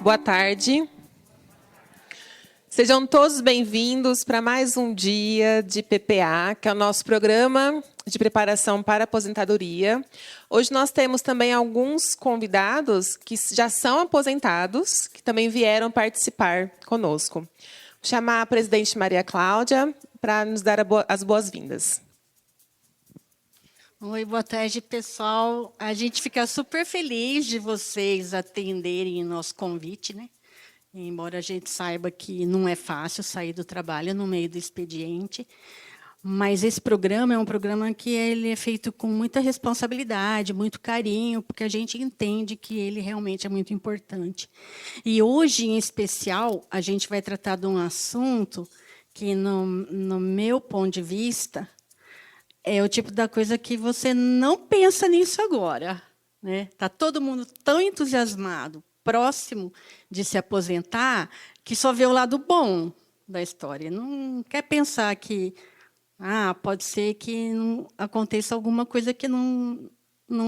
Boa tarde. Sejam todos bem-vindos para mais um dia de PPA, que é o nosso programa de preparação para a aposentadoria. Hoje nós temos também alguns convidados que já são aposentados, que também vieram participar conosco. Vou chamar a presidente Maria Cláudia para nos dar as boas-vindas. Oi, boa tarde, pessoal. A gente fica super feliz de vocês atenderem o nosso convite, né? Embora a gente saiba que não é fácil sair do trabalho no meio do expediente, mas esse programa é um programa que ele é feito com muita responsabilidade, muito carinho, porque a gente entende que ele realmente é muito importante. E hoje, em especial, a gente vai tratar de um assunto que, no meu ponto de vista, é o tipo da coisa que você não pensa nisso agora, né? Tá todo mundo tão entusiasmado, próximo de se aposentar, que só vê o lado bom da história. Não quer pensar que pode ser que não aconteça alguma coisa que não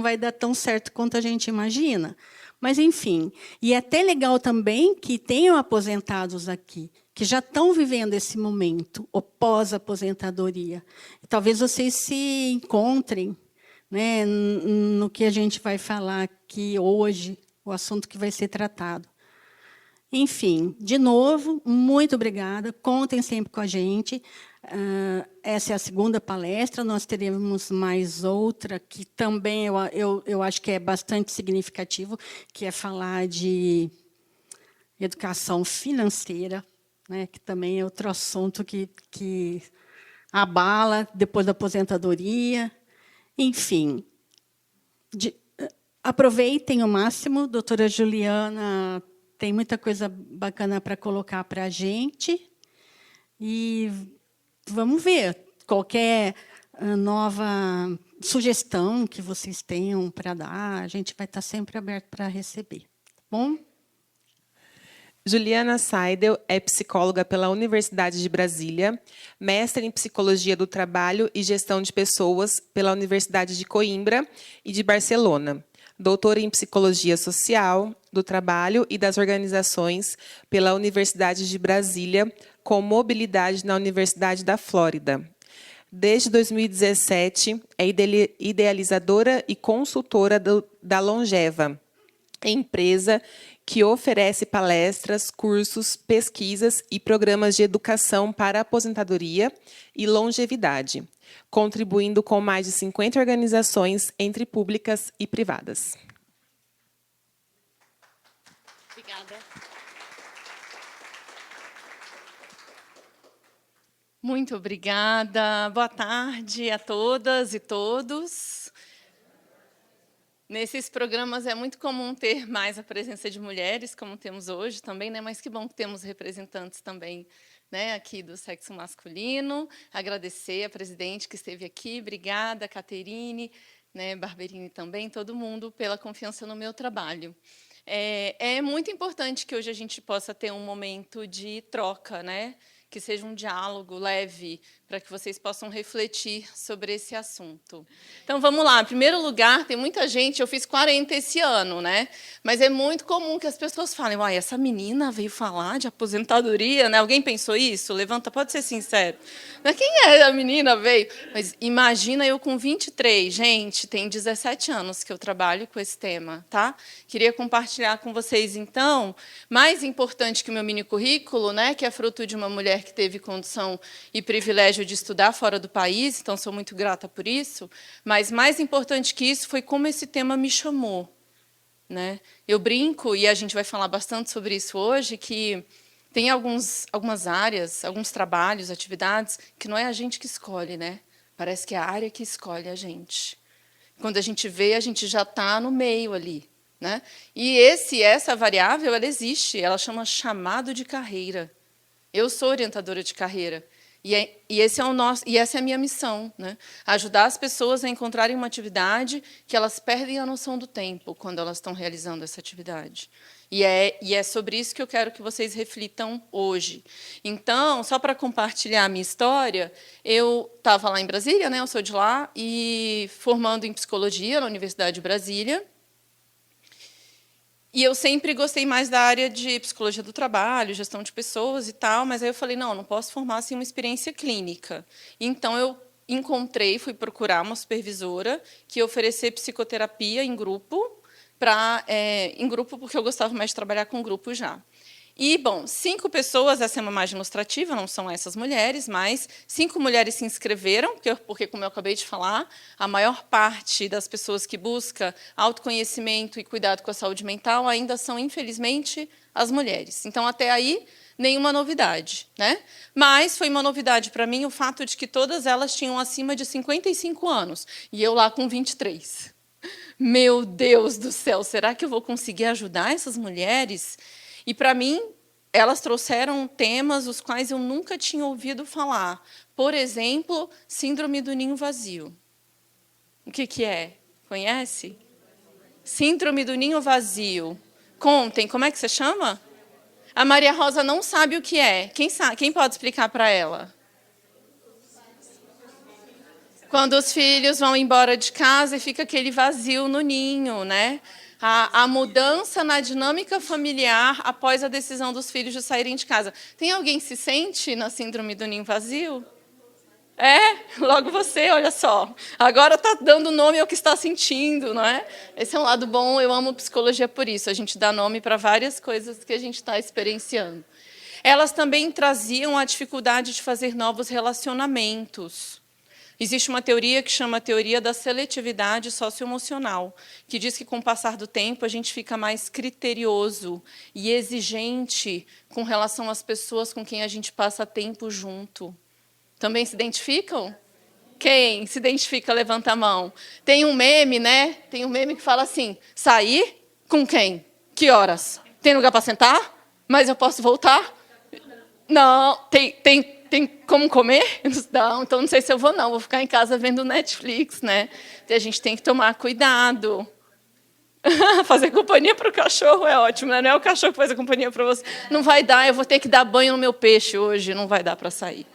vai dar tão certo quanto a gente imagina. Mas, enfim, e é até legal também que tenham aposentados aqui, que já estão vivendo esse momento, o pós-aposentadoria. Talvez vocês se encontrem, né, no que a gente vai falar aqui hoje, o assunto que vai ser tratado. Enfim, de novo, muito obrigada. Contem sempre com a gente. Essa é a segunda palestra. Nós teremos mais outra, que também eu acho que é bastante significativo, que é falar de educação financeira, né, que também é outro assunto que abala depois da aposentadoria. Enfim, aproveitem o máximo. Doutora Juliana tem muita coisa bacana para colocar para a gente. E vamos ver. Qualquer nova sugestão que vocês tenham para dar, a gente vai estar sempre aberto para receber. Tá bom? Juliana Seidel é psicóloga pela Universidade de Brasília, mestre em Psicologia do Trabalho e Gestão de Pessoas pela Universidade de Coimbra e de Barcelona, doutora em Psicologia Social, do Trabalho e das Organizações pela Universidade de Brasília, com mobilidade na Universidade da Flórida. Desde 2017, é idealizadora e consultora da Longeva, empresa que oferece palestras, cursos, pesquisas e programas de educação para aposentadoria e longevidade, contribuindo com mais de 50 organizações entre públicas e privadas. Obrigada. Muito obrigada. Boa tarde a todas e todos. Nesses programas é muito comum ter mais a presença de mulheres, como temos hoje também, né? Mas que bom que temos representantes também, né, aqui do sexo masculino. Agradecer a presidente que esteve aqui. Obrigada, Caterine, né, Barberini também, todo mundo, pela confiança no meu trabalho. É muito importante que hoje a gente possa ter um momento de troca, né? Que seja um diálogo leve, para que vocês possam refletir sobre esse assunto. Então, vamos lá. Em primeiro lugar, tem muita gente, eu fiz 40 esse ano, né? Mas é muito comum que as pessoas falem, uai, essa menina veio falar de aposentadoria, né? Alguém pensou isso? Levanta, pode ser sincero. Mas quem é a menina veio? Mas imagina eu com 23, gente, tem 17 anos que eu trabalho com esse tema, tá? Queria compartilhar com vocês, então, mais importante que o meu mini currículo, né, que é fruto de uma mulher que teve condição e privilégio de estudar fora do país, então sou muito grata por isso, mas mais importante que isso foi como esse tema me chamou, né? Eu brinco, e a gente vai falar bastante sobre isso hoje, que tem algumas áreas, alguns trabalhos, atividades, que não é a gente que escolhe, né? Parece que é a área que escolhe a gente. Quando a gente vê, a gente já está no meio ali, né? E essa variável, ela existe, ela chama chamado de carreira. Eu sou orientadora de carreira. E essa é a minha missão, né? Ajudar as pessoas a encontrarem uma atividade que elas perdem a noção do tempo quando elas estão realizando essa atividade. E é sobre isso que eu quero que vocês reflitam hoje. Então, só para compartilhar a minha história, eu estava lá em Brasília, né? Eu sou de lá, e formando em psicologia na Universidade de Brasília. E eu sempre gostei mais da área de psicologia do trabalho, gestão de pessoas e tal, mas aí eu falei, não posso formar sem uma experiência clínica. Então, eu fui procurar uma supervisora que ia oferecer psicoterapia em grupo, em grupo porque eu gostava mais de trabalhar com grupo já. E, bom, 5 pessoas, essa é uma margem ilustrativa, não são essas mulheres, mas 5 mulheres se inscreveram, porque, como eu acabei de falar, a maior parte das pessoas que busca autoconhecimento e cuidado com a saúde mental ainda são, infelizmente, as mulheres. Então, até aí, nenhuma novidade, né? Mas foi uma novidade para mim o fato de que todas elas tinham acima de 55 anos, e eu lá com 23. Meu Deus do céu, será que eu vou conseguir ajudar essas mulheres? E, para mim, elas trouxeram temas os quais eu nunca tinha ouvido falar. Por exemplo, síndrome do ninho vazio. O que é? Conhece? Síndrome do ninho vazio. Contem, como é que você chama? A Maria Rosa não sabe o que é. Quem pode explicar para ela? Quando os filhos vão embora de casa e fica aquele vazio no ninho, né? A mudança na dinâmica familiar após a decisão dos filhos de saírem de casa. Tem alguém que se sente na síndrome do ninho vazio? Logo você, olha só. Agora está dando nome ao que está sentindo, não é? Esse é um lado bom, eu amo psicologia por isso. A gente dá nome para várias coisas que a gente está experienciando. Elas também traziam a dificuldade de fazer novos relacionamentos. Existe uma teoria que chama a teoria da seletividade socioemocional, que diz que, com o passar do tempo, a gente fica mais criterioso e exigente com relação às pessoas com quem a gente passa tempo junto. Também se identificam? Quem se identifica, levanta a mão. Tem um meme, né? Tem um meme que fala assim, sair com quem? Que horas? Tem lugar para sentar? Mas eu posso voltar? Não, tem como comer? Não, então não sei se eu vou, não. Vou ficar em casa vendo Netflix, né? E a gente tem que tomar cuidado. Fazer companhia para o cachorro é ótimo, né? Não é o cachorro que faz a companhia para você. Não vai dar, eu vou ter que dar banho no meu peixe hoje, não vai dar para sair.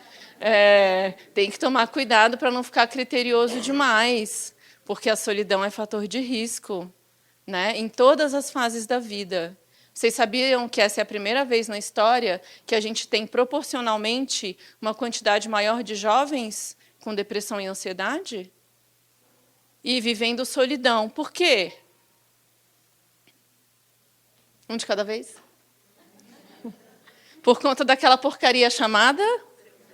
Tem que tomar cuidado para não ficar criterioso demais, porque a solidão é fator de risco, né? Em todas as fases da vida. Vocês sabiam que essa é a primeira vez na história que a gente tem proporcionalmente uma quantidade maior de jovens com depressão e ansiedade? E vivendo solidão. Por quê? Um de cada vez? Por conta daquela porcaria chamada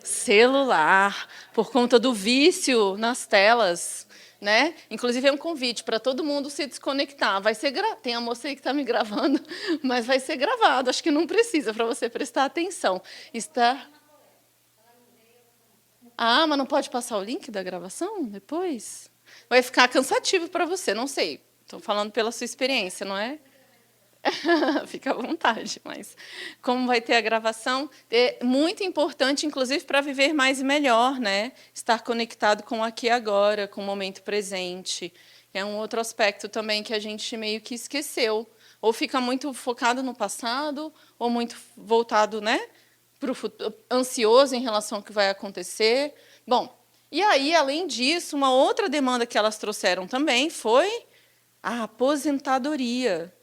celular, por conta do vício nas telas. Né? Inclusive, é um convite para todo mundo se desconectar. Vai ser Tem a moça aí que está me gravando, mas vai ser gravado. Acho que não precisa, para você prestar atenção. Mas não pode passar o link da gravação depois? Vai ficar cansativo para você, não sei. Estou falando pela sua experiência, não é? Fica à vontade, mas como vai ter a gravação, é muito importante, inclusive, para viver mais e melhor, né? Estar conectado com o aqui e agora, com o momento presente. É um outro aspecto também que a gente meio que esqueceu. Ou fica muito focado no passado, ou muito voltado, né, para o futuro, ansioso em relação ao que vai acontecer. Bom, e aí, além disso, uma outra demanda que elas trouxeram também foi a aposentadoria.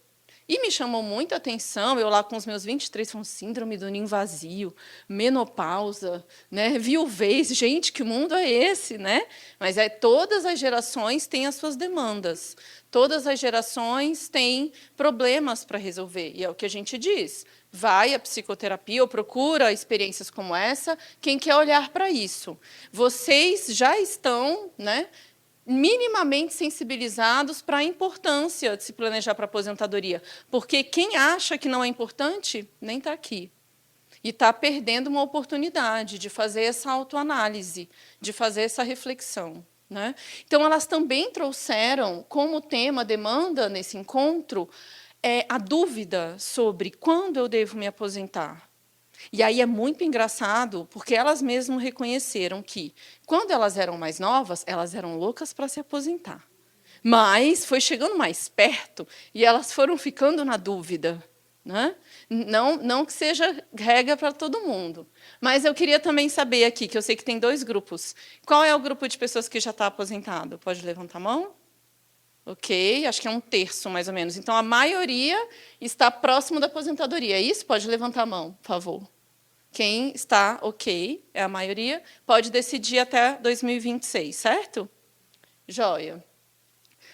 E me chamou muita atenção, eu lá com os meus 23, falando síndrome do ninho vazio, menopausa, né, viuvez, gente, que mundo é esse? Né? Mas todas as gerações têm as suas demandas, todas as gerações têm problemas para resolver, e é o que a gente diz, vai à psicoterapia ou procura experiências como essa, quem quer olhar para isso. Vocês já estão, né, minimamente sensibilizados para a importância de se planejar para a aposentadoria. Porque quem acha que não é importante, nem está aqui. E está perdendo uma oportunidade de fazer essa autoanálise, de fazer essa reflexão. Né? Então, elas também trouxeram como tema, demanda nesse encontro, a dúvida sobre quando eu devo me aposentar. E aí é muito engraçado, porque elas mesmas reconheceram que, quando elas eram mais novas, elas eram loucas para se aposentar. Mas foi chegando mais perto e elas foram ficando na dúvida. Né? Não que seja regra para todo mundo. Mas eu queria também saber aqui, que eu sei que tem 2 grupos. Qual é o grupo de pessoas que já está aposentado? Pode levantar a mão? Ok? Acho que é 1/3, mais ou menos. Então, a maioria está próximo da aposentadoria. É isso? Pode levantar a mão, por favor. Quem está ok, é a maioria, pode decidir até 2026, certo? Joia.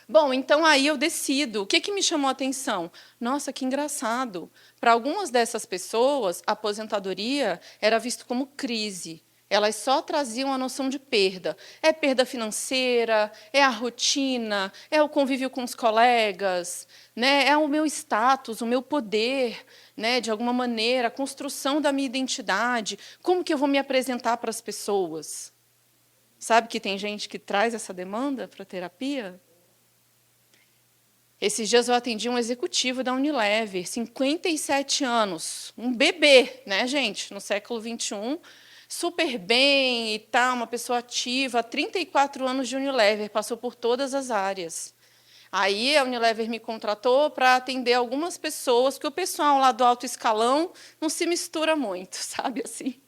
Bom, então aí eu decido. O que me chamou a atenção? Nossa, que engraçado. Para algumas dessas pessoas, a aposentadoria era visto como crise. Elas só traziam a noção de perda. É perda financeira, é a rotina, é o convívio com os colegas, né? É o meu status, o meu poder, né? De alguma maneira, a construção da minha identidade. Como que eu vou me apresentar para as pessoas? Sabe que tem gente que traz essa demanda para a terapia? Esses dias eu atendi um executivo da Unilever, 57 anos, um bebê, né, gente, no século XXI, super bem e tal, uma pessoa ativa, 34 anos de Unilever, passou por todas as áreas. Aí a Unilever me contratou para atender algumas pessoas, porque o pessoal lá do alto escalão não se mistura muito, sabe assim?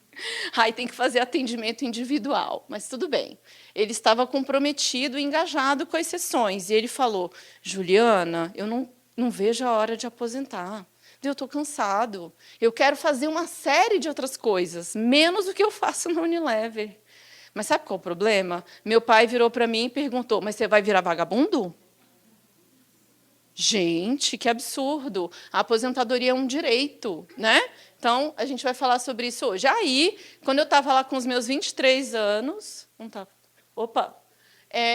Aí tem que fazer atendimento individual, mas tudo bem. Ele estava comprometido e engajado com as sessões. E ele falou, Juliana, eu não vejo a hora de aposentar. Eu estou cansado. Eu quero fazer uma série de outras coisas, menos o que eu faço na Unilever. Mas sabe qual é o problema? Meu pai virou para mim e perguntou, mas você vai virar vagabundo? Gente, que absurdo. A aposentadoria é um direito, né? Então, a gente vai falar sobre isso hoje. Aí, quando eu estava lá com os meus 23 anos,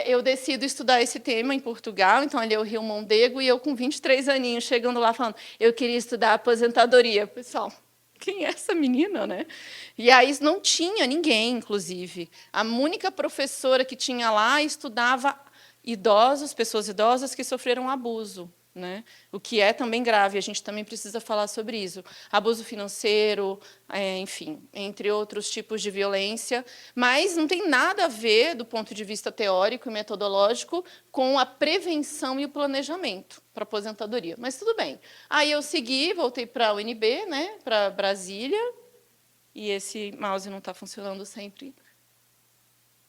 eu decido estudar esse tema em Portugal, então ali é o Rio Mondego, e eu com 23 aninhos, chegando lá falando, eu queria estudar aposentadoria. Pessoal, quem é essa menina, né? E aí não tinha ninguém, inclusive. A única professora que tinha lá estudava pessoas idosas que sofreram abuso, né? O que é também grave, a gente também precisa falar sobre isso. Abuso financeiro, enfim, entre outros tipos de violência, mas não tem nada a ver, do ponto de vista teórico e metodológico, com a prevenção e o planejamento para a aposentadoria. Mas tudo bem. Aí eu segui, voltei para a UNB, né, para Brasília, e esse mouse não está funcionando sempre.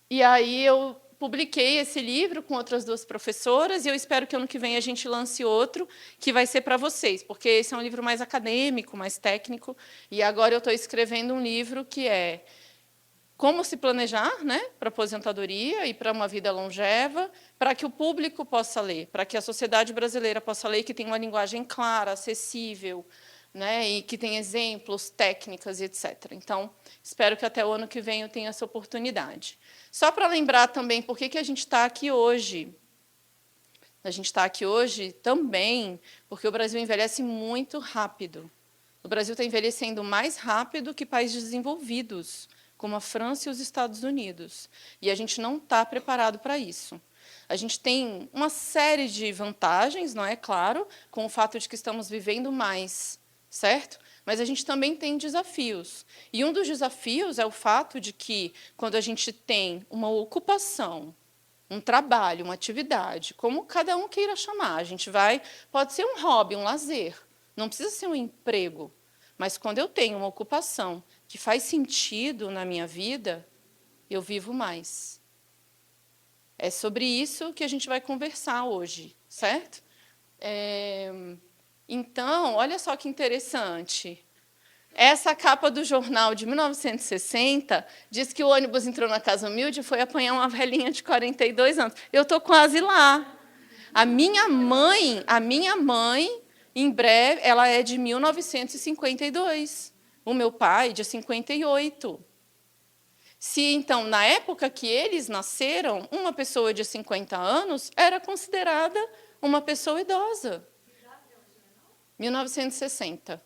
E aí eu publiquei esse livro com outras 2 professoras, e eu espero que ano que vem a gente lance outro, que vai ser para vocês, porque esse é um livro mais acadêmico, mais técnico, e agora eu estou escrevendo um livro que é como se planejar, né, para a aposentadoria e para uma vida longeva, para que o público possa ler, para que a sociedade brasileira possa ler, que tenha uma linguagem clara, acessível, né, e que tenha exemplos, técnicas e etc. Então, espero que até o ano que vem eu tenha essa oportunidade. Só para lembrar também por que a gente está aqui hoje. A gente está aqui hoje também porque o Brasil envelhece muito rápido. O Brasil está envelhecendo mais rápido que países desenvolvidos, como a França e os Estados Unidos. E a gente não está preparado para isso. A gente tem uma série de vantagens, não é claro, com o fato de que estamos vivendo mais, certo? Mas a gente também tem desafios. E um dos desafios é o fato de que, quando a gente tem uma ocupação, um trabalho, uma atividade, como cada um queira chamar, pode ser um hobby, um lazer, não precisa ser um emprego, mas quando eu tenho uma ocupação que faz sentido na minha vida, eu vivo mais. É sobre isso que a gente vai conversar hoje, certo? Então, olha só que interessante. Essa capa do jornal de 1960 diz que o ônibus entrou na Casa Humilde e foi apanhar uma velhinha de 42 anos. Eu estou quase lá. A minha mãe, em breve, ela é de 1952. O meu pai, de 58. Se, então, na época que eles nasceram, uma pessoa de 50 anos era considerada uma pessoa idosa. 1960.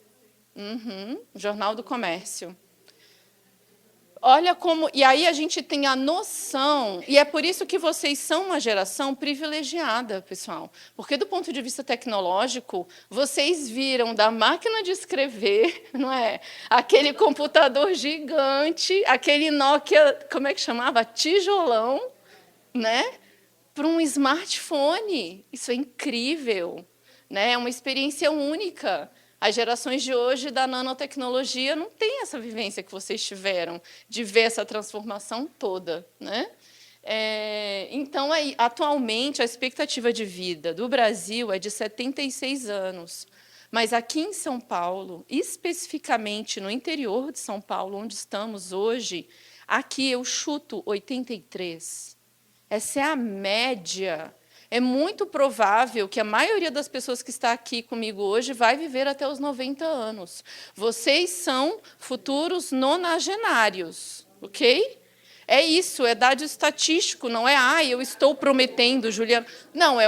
Jornal do Comércio. Olha como... E aí a gente tem a noção, e é por isso que vocês são uma geração privilegiada, pessoal. Porque, do ponto de vista tecnológico, vocês viram da máquina de escrever, não é? Aquele computador gigante, aquele Nokia, como é que chamava? Tijolão, né? Para um smartphone. Isso é incrível. Né? É uma experiência única. As gerações de hoje da nanotecnologia não têm essa vivência que vocês tiveram, de ver essa transformação toda. Né? Então, atualmente, a expectativa de vida do Brasil é de 76 anos. Mas aqui em São Paulo, especificamente no interior de São Paulo, onde estamos hoje, aqui eu chuto 83. Essa é a média. É muito provável que a maioria das pessoas que está aqui comigo hoje vai viver até os 90 anos. Vocês são futuros nonagenários, ok? É isso, é dado estatístico, não é, eu estou prometendo, Juliana. Não,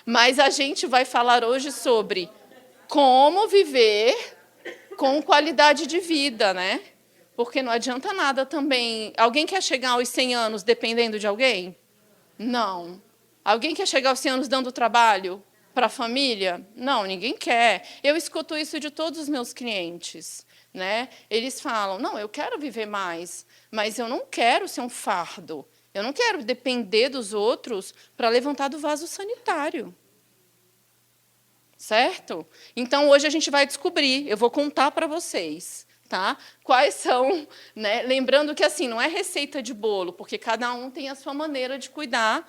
mas a gente vai falar hoje sobre como viver com qualidade de vida, né? Porque não adianta nada também. Alguém quer chegar aos 100 anos dependendo de alguém? Não. Alguém quer chegar aos 100 anos dando trabalho para a família? Não, ninguém quer. Eu escuto isso de todos os meus clientes, né? Eles falam, não, eu quero viver mais, mas eu não quero ser um fardo. Eu não quero depender dos outros para levantar do vaso sanitário. Certo? Então, hoje a gente vai descobrir, eu vou contar para vocês, tá? Quais são, né? Lembrando que assim, não é receita de bolo, porque cada um tem a sua maneira de cuidar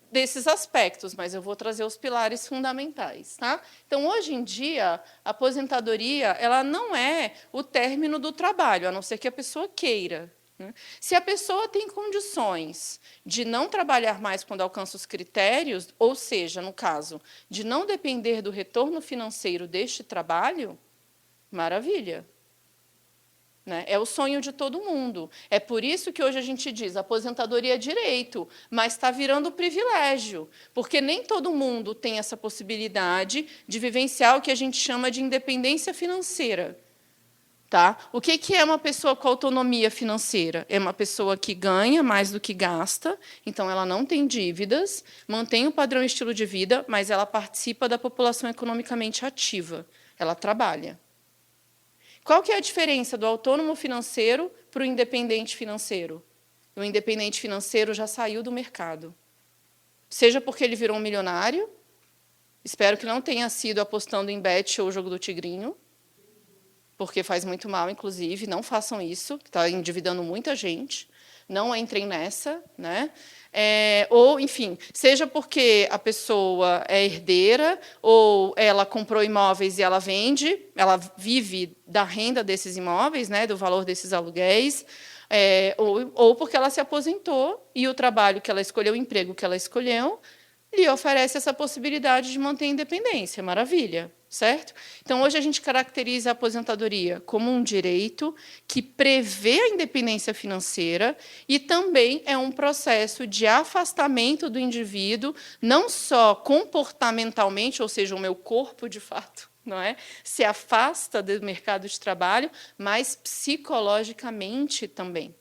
desses aspectos, mas eu vou trazer os pilares fundamentais, tá? Então, hoje em dia, a aposentadoria, ela não é o término do trabalho, a não ser que a pessoa queira. Se a pessoa tem condições de não trabalhar mais quando alcança os critérios, ou seja, no caso, de não depender do retorno financeiro deste trabalho, maravilha. Né? É o sonho de todo mundo. É por isso que hoje a gente diz aposentadoria é direito, mas está virando privilégio, porque nem todo mundo tem essa possibilidade de vivenciar o que a gente chama de independência financeira. Tá? O que é uma pessoa com autonomia financeira? É uma pessoa que ganha mais do que gasta, então ela não tem dívidas, mantém o padrão e estilo de vida, mas ela participa da população economicamente ativa. Ela trabalha. Qual que é a diferença do autônomo financeiro para o independente financeiro? O independente financeiro já saiu do mercado. Seja porque ele virou um milionário, espero que não tenha sido apostando em bet ou jogo do tigrinho, porque faz muito mal, inclusive, não façam isso, está endividando muita gente, não entrem nessa, né? Ou, enfim, seja porque a pessoa é herdeira, ou ela comprou imóveis e ela vende, ela vive da renda desses imóveis, né, do valor desses aluguéis, ou porque ela se aposentou e o trabalho que ela escolheu, o emprego que ela escolheu, lhe oferece essa possibilidade de manter a independência. Maravilha. Certo? Então, hoje a gente caracteriza a aposentadoria como um direito que prevê a independência financeira e também é um processo de afastamento do indivíduo, não só comportamentalmente, ou seja, o meu corpo, de fato, não é? Se afasta do mercado de trabalho, mas psicologicamente também.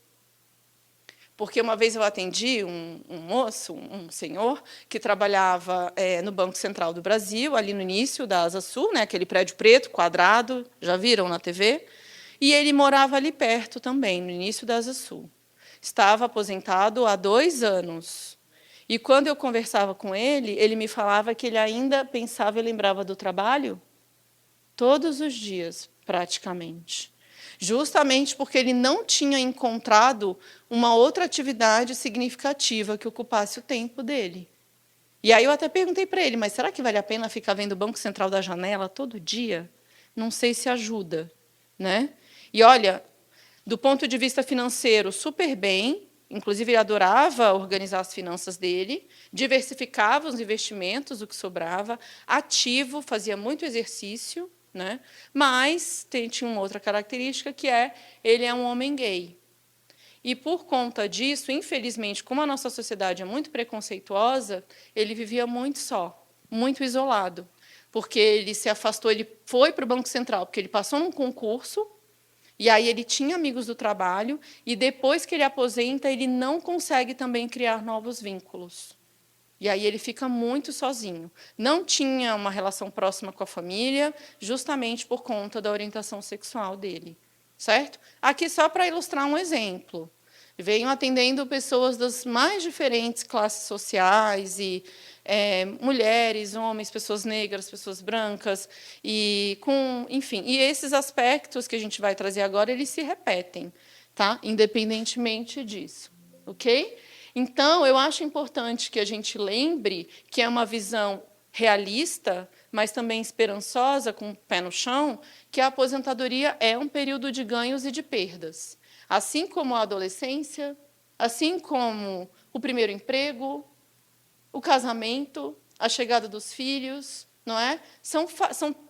Porque uma vez eu atendi um moço, um senhor, que trabalhava no Banco Central do Brasil, ali no início da Asa Sul, né, aquele prédio preto, quadrado, já viram na TV? E ele morava ali perto também, no início da Asa Sul. Estava aposentado há 2 anos. E, quando eu conversava com ele me falava que ele ainda pensava e lembrava do trabalho todos os dias, praticamente. Justamente porque ele não tinha encontrado uma outra atividade significativa que ocupasse o tempo dele. E aí eu até perguntei para ele, mas será que vale a pena ficar vendo o Banco Central da janela todo dia? Não sei se ajuda. Né? E, olha, do ponto de vista financeiro, super bem, inclusive ele adorava organizar as finanças dele, diversificava os investimentos, o que sobrava, ativo, fazia muito exercício, né? Mas tinha uma outra característica, que ele é um homem gay. E, por conta disso, infelizmente, como a nossa sociedade é muito preconceituosa, ele vivia muito só, muito isolado, porque ele se afastou, ele foi para o Banco Central, porque ele passou num concurso, e aí ele tinha amigos do trabalho, e depois que ele aposenta, ele não consegue também criar novos vínculos. E aí ele fica muito sozinho. Não tinha uma relação próxima com a família, justamente por conta da orientação sexual dele. Certo? Aqui, só para ilustrar um exemplo. Venho atendendo pessoas das mais diferentes classes sociais, e mulheres, homens, pessoas negras, pessoas brancas, enfim. E esses aspectos que a gente vai trazer agora, eles se repetem, tá? Independentemente disso. Ok? Então, eu acho importante que a gente lembre que é uma visão realista, mas também esperançosa, com o pé no chão, que a aposentadoria é um período de ganhos e de perdas. Assim como a adolescência, assim como o primeiro emprego, o casamento, a chegada dos filhos, não é?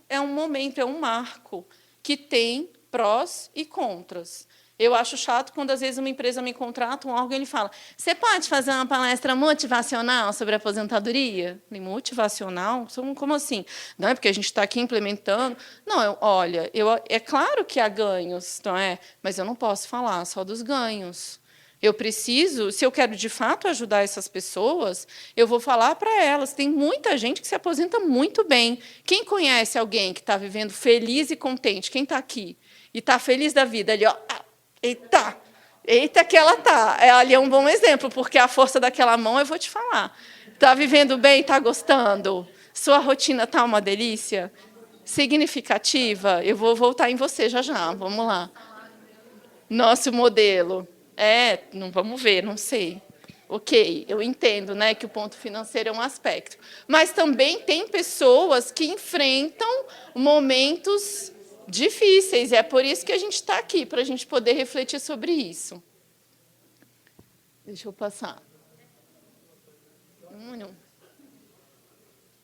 É um momento, é um marco que tem prós e contras. Eu acho chato quando, às vezes, uma empresa me contrata, um órgão, e ele fala: você pode fazer uma palestra motivacional sobre aposentadoria? Eu falei, motivacional? Como assim? Não, é porque a gente está aqui implementando. Não, olha, é claro que há ganhos, não é? Mas eu não posso falar só dos ganhos. Eu preciso, se eu quero de fato ajudar essas pessoas, eu vou falar para elas. Tem muita gente que se aposenta muito bem. Quem conhece alguém que está vivendo feliz e contente? Quem está aqui e está feliz da vida? Ali, ó, eita, eita que ela está. Ali é um bom exemplo, porque a força daquela mão eu vou te falar. Está vivendo bem? Está gostando? Sua rotina está uma delícia? Significativa? Eu vou voltar em você já já. Vamos lá. Nosso modelo. Não vamos ver, não sei. Ok, eu entendo, né, que o ponto financeiro é um aspecto. Mas também tem pessoas que enfrentam momentos difíceis. E é por isso que a gente está aqui, para a gente poder refletir sobre isso. Deixa eu passar.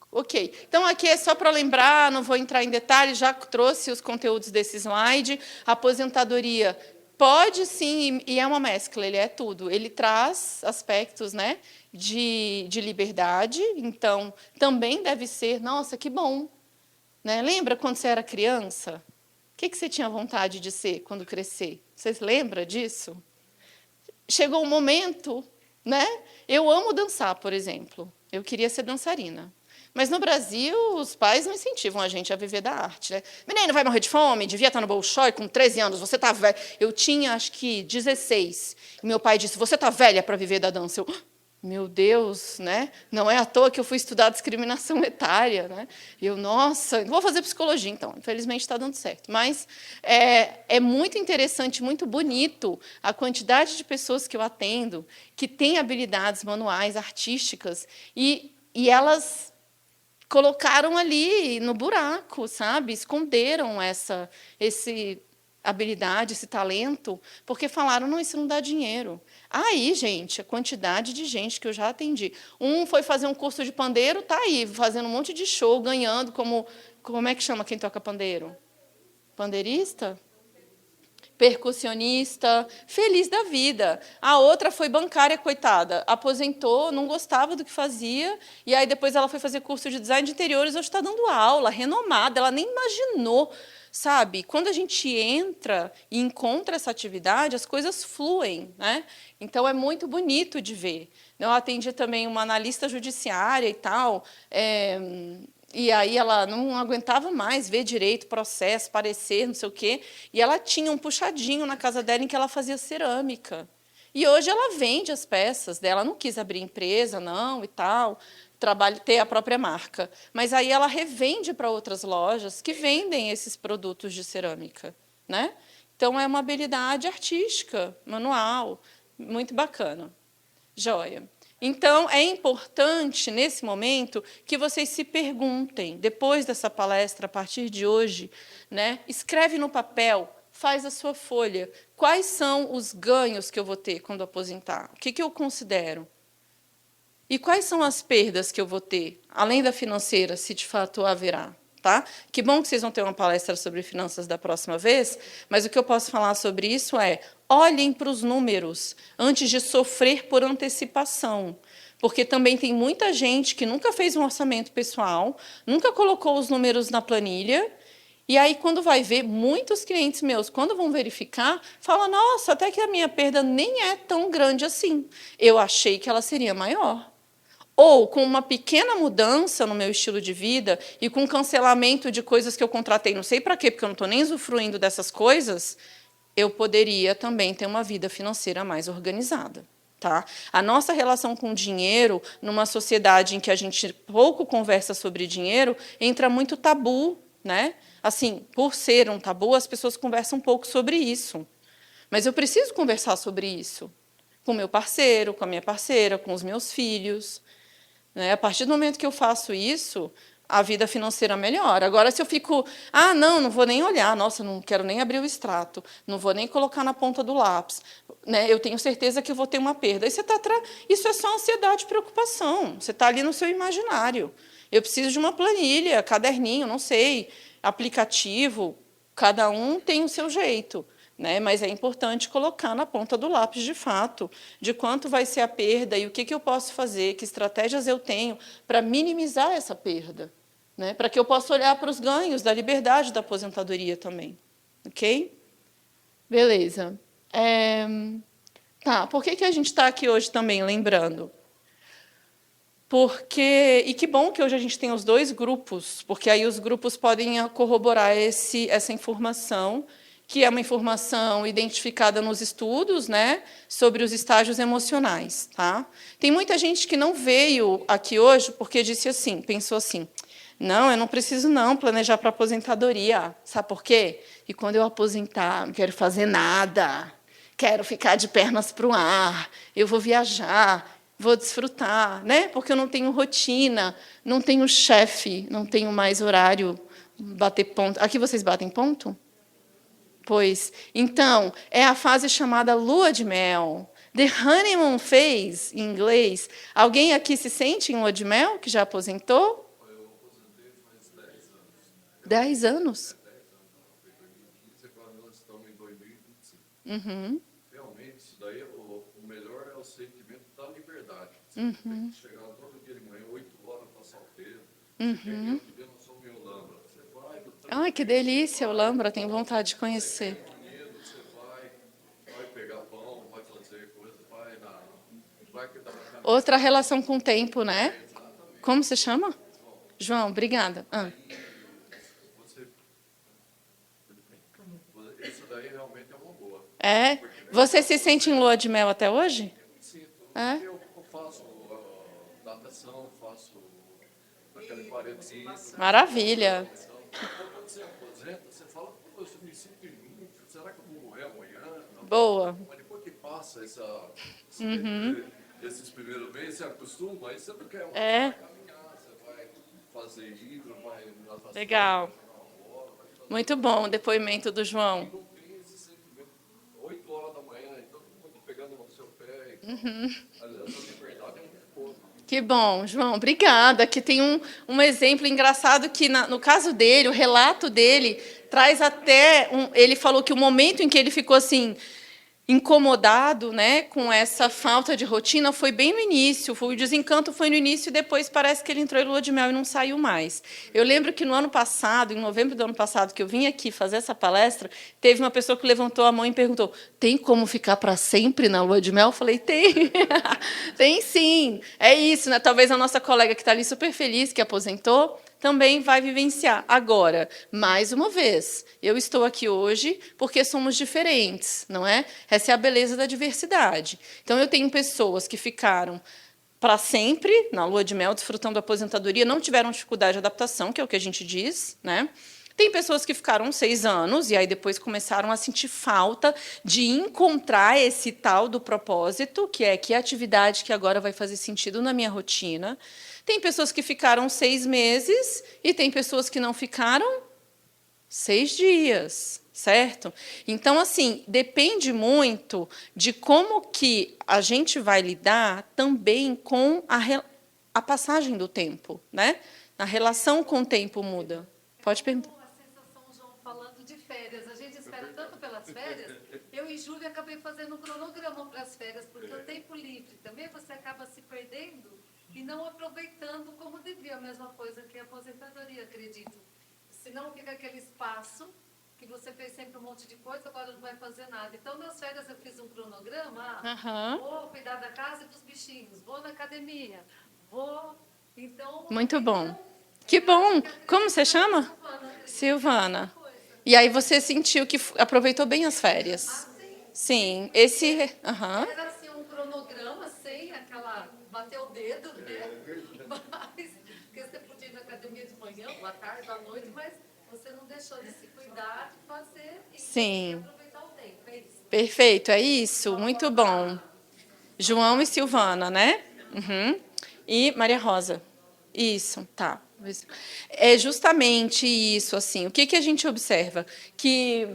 Ok, então aqui é só para lembrar, não vou entrar em detalhes, já trouxe os conteúdos desse slide. A aposentadoria pode, sim, e é uma mescla, ele é tudo. Ele traz aspectos, né, de liberdade, então também deve ser, nossa, que bom. Né? Lembra quando você era criança? O que você tinha vontade de ser quando crescer? Você se lembra disso? Chegou um momento, né? Eu amo dançar, por exemplo. Eu queria ser dançarina. Mas no Brasil, os pais não incentivam a gente a viver da arte. Né? Menino, vai morrer de fome, devia estar no Bolshoi com 13 anos, você está velha. Eu tinha, acho que, 16. E meu pai disse, você está velha para viver da dança. Eu, meu Deus, né? Não é à toa que eu fui estudar discriminação etária. Né? E eu, nossa, vou fazer psicologia, então. Infelizmente, está dando certo. Mas é muito interessante, muito bonito a quantidade de pessoas que eu atendo que têm habilidades manuais, artísticas, e elas colocaram ali no buraco, sabe? Esconderam essa habilidade, esse talento, porque falaram, não, isso não dá dinheiro. Aí, gente, a quantidade de gente que eu já atendi. Um foi fazer um curso de pandeiro, está aí, fazendo um monte de show, ganhando como é que chama quem toca pandeiro? Pandeirista? Percussionista, feliz da vida. A outra foi bancária, coitada, aposentou, não gostava do que fazia, e aí depois ela foi fazer curso de design de interiores, hoje está dando aula, renomada, ela nem imaginou, sabe? Quando a gente entra e encontra essa atividade, as coisas fluem, né? Então, é muito bonito de ver. Eu atendi também uma analista judiciária e tal, e aí ela não aguentava mais ver direito, processo, parecer, não sei o quê. E ela tinha um puxadinho na casa dela em que ela fazia cerâmica. E hoje ela vende as peças dela. Ela não quis abrir empresa, não, e tal, ter a própria marca. Mas aí ela revende para outras lojas que vendem esses produtos de cerâmica. Né? Então, é uma habilidade artística, manual, muito bacana. Joia. Então, é importante, nesse momento, que vocês se perguntem, depois dessa palestra, a partir de hoje, né, escreve no papel, faz a sua folha, quais são os ganhos que eu vou ter quando aposentar? O que eu considero? E quais são as perdas que eu vou ter, além da financeira, se de fato haverá? Tá? Que bom que vocês vão ter uma palestra sobre finanças da próxima vez, mas o que eu posso falar sobre isso é, olhem para os números antes de sofrer por antecipação, porque também tem muita gente que nunca fez um orçamento pessoal, nunca colocou os números na planilha, e aí, quando vai ver, muitos clientes meus, quando vão verificar, falam, nossa, até que a minha perda nem é tão grande assim. Eu achei que ela seria maior. Ou, com uma pequena mudança no meu estilo de vida e com cancelamento de coisas que eu contratei, não sei para quê, porque eu não estou nem usufruindo dessas coisas, eu poderia também ter uma vida financeira mais organizada. Tá? A nossa relação com o dinheiro, numa sociedade em que a gente pouco conversa sobre dinheiro, entra muito tabu. Né? Assim, por ser um tabu, as pessoas conversam um pouco sobre isso. Mas eu preciso conversar sobre isso. com o meu parceiro, com a minha parceira, com os meus filhos. Né? A partir do momento que eu faço isso, a vida financeira melhora. Agora, se eu fico, não vou nem olhar, nossa, não quero nem abrir o extrato, não vou nem colocar na ponta do lápis, né? Eu tenho certeza que eu vou ter uma perda. Aí isso é só ansiedade e preocupação. Você está ali no seu imaginário. Eu preciso de uma planilha, caderninho, não sei, aplicativo, cada um tem o seu jeito. Né? Mas é importante colocar na ponta do lápis, de fato, de quanto vai ser a perda e o que eu posso fazer, que estratégias eu tenho para minimizar essa perda, né? Para que eu possa olhar para os ganhos da liberdade da aposentadoria também. Ok? Beleza. Por que a gente está aqui hoje também, lembrando? E que bom que hoje a gente tem os dois grupos, porque aí os grupos podem corroborar essa informação, que é uma informação identificada nos estudos, né, sobre os estágios emocionais. Tá? Tem muita gente que não veio aqui hoje porque pensou assim, não, eu não preciso não planejar para aposentadoria. Sabe por quê? E quando eu aposentar, não quero fazer nada, quero ficar de pernas para o ar, eu vou viajar, vou desfrutar, né? Porque eu não tenho rotina, não tenho chefe, não tenho mais horário, bater ponto. Aqui vocês batem ponto? Pois, então, é a fase chamada lua de mel. The honeymoon phase, em inglês. Alguém aqui se sente em lua de mel, que já aposentou? Eu aposentei faz 10 anos. 10 anos? 10 anos, foi 2015, agora nós estamos em 2025. Uhum. Realmente, isso daí, o melhor é o sentimento da liberdade. Você tem que chegar todo dia de manhã, 8 horas para Salteiro. Você quer ir outro dia, nós somos em Olambra. Você vai... Ai, que delícia, Olambra, tenho vontade de conhecer. Você vai pegar pão, vai fazer coisa, vai cuidar da casa. Outra relação com o tempo, né? Como se chama? João, obrigada. Isso daí realmente é uma boa. É? Você se sente em lua de mel até hoje? Sinto. É? Eu faço natação, faço aquele paredezinho. Maravilha. Quando você aposenta, você fala, pô, eu me sinto inútil, será que eu vou morrer amanhã? Não. Boa. Mas depois que passa esses primeiros meses, você acostuma, aí você não quer mais caminhar, você vai fazer hidro, vai natação. Legal. Muito bom o depoimento do João. Não tem esse sentimento, 8 horas da manhã, e todo mundo pegando no seu pé. Aliás, a liberdade é muito boa. Que bom, João, obrigada. Aqui tem um exemplo engraçado que, no caso dele, o relato dele traz até... ele falou que o momento em que ele ficou assim incomodado, né, com essa falta de rotina foi bem no início, o desencanto foi no início e depois parece que ele entrou em lua de mel e não saiu mais. Eu lembro que no ano passado, em novembro do ano passado, que eu vim aqui fazer essa palestra, teve uma pessoa que levantou a mão e perguntou, tem como ficar para sempre na lua de mel? Eu falei, tem. Tem sim. É isso, né? Talvez a nossa colega que está ali super feliz, que aposentou, também vai vivenciar. Agora, mais uma vez, eu estou aqui hoje porque somos diferentes, não é? Essa é a beleza da diversidade. Então, eu tenho pessoas que ficaram para sempre na lua de mel, desfrutando da aposentadoria, não tiveram dificuldade de adaptação, que é o que a gente diz, né? Tem pessoas que ficaram 6 anos e aí depois começaram a sentir falta de encontrar esse tal do propósito, que é que atividade que agora vai fazer sentido na minha rotina. Tem pessoas que ficaram 6 meses e tem pessoas que não ficaram 6 dias, certo? Então, assim, depende muito de como que a gente vai lidar também com a passagem do tempo, né? A relação com o tempo muda. Pode perguntar. A sensação, João, falando de férias. A gente espera tanto pelas férias. Eu, em julho, acabei fazendo um cronograma para as férias, porque o tempo livre também você acaba se perdendo e não aproveitando como devia. A mesma coisa que a aposentadoria, acredito. Senão fica aquele espaço que você fez sempre um monte de coisa, agora não vai fazer nada. Então, nas férias, eu fiz um cronograma. Vou cuidar da casa e dos bichinhos, vou na academia, vou... Então, muito bom. Que bom. Como você chama? Silvana. E aí você sentiu que aproveitou bem as férias? Sim. Esse... Era assim um cronograma sem aquela... bater o dedo, né? Mas, porque você podia ir na academia de manhã, à tarde, à noite, mas você não deixou de se cuidar, de fazer e sim. aproveitar o tempo. É isso. Perfeito, é isso. Muito bom. João e Silvana, né? Uhum. E Maria Rosa. Isso, tá. É justamente isso, assim. O que, que a gente observa? Que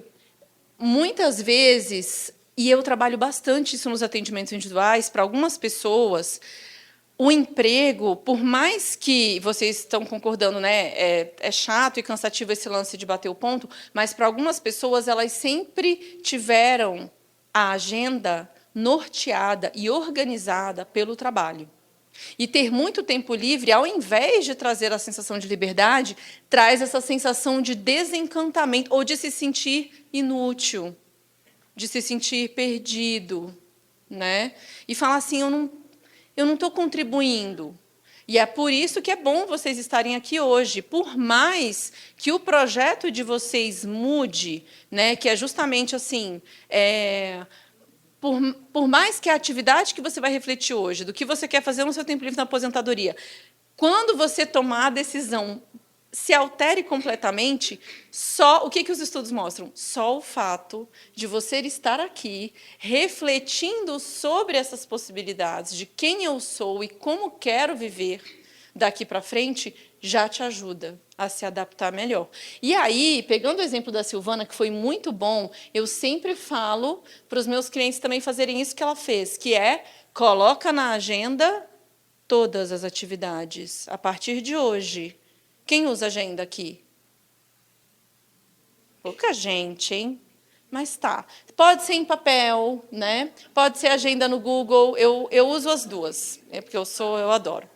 muitas vezes, e eu trabalho bastante isso nos atendimentos individuais, para algumas pessoas, o emprego, por mais que vocês estão concordando, né, é chato e cansativo esse lance de bater o ponto, mas para algumas pessoas elas sempre tiveram a agenda norteada e organizada pelo trabalho. E ter muito tempo livre, ao invés de trazer a sensação de liberdade, traz essa sensação de desencantamento ou de se sentir inútil, de se sentir perdido, né? E falar assim, eu não estou contribuindo. E é por isso que é bom vocês estarem aqui hoje. Por mais que o projeto de vocês mude, né, que é justamente assim, por mais que a atividade que você vai refletir hoje, do que você quer fazer no seu tempo livre na aposentadoria, quando você tomar a decisão, se altere completamente, só o que os estudos mostram? Só o fato de você estar aqui, refletindo sobre essas possibilidades, de quem eu sou e como quero viver daqui para frente, já te ajuda a se adaptar melhor. E aí, pegando o exemplo da Silvana, que foi muito bom, eu sempre falo para os meus clientes também fazerem isso que ela fez, que é, coloca na agenda todas as atividades, a partir de hoje. Quem usa agenda aqui? Pouca gente, hein? Mas tá. Pode ser em papel, né? Pode ser agenda no Google. Eu uso as duas, porque eu adoro.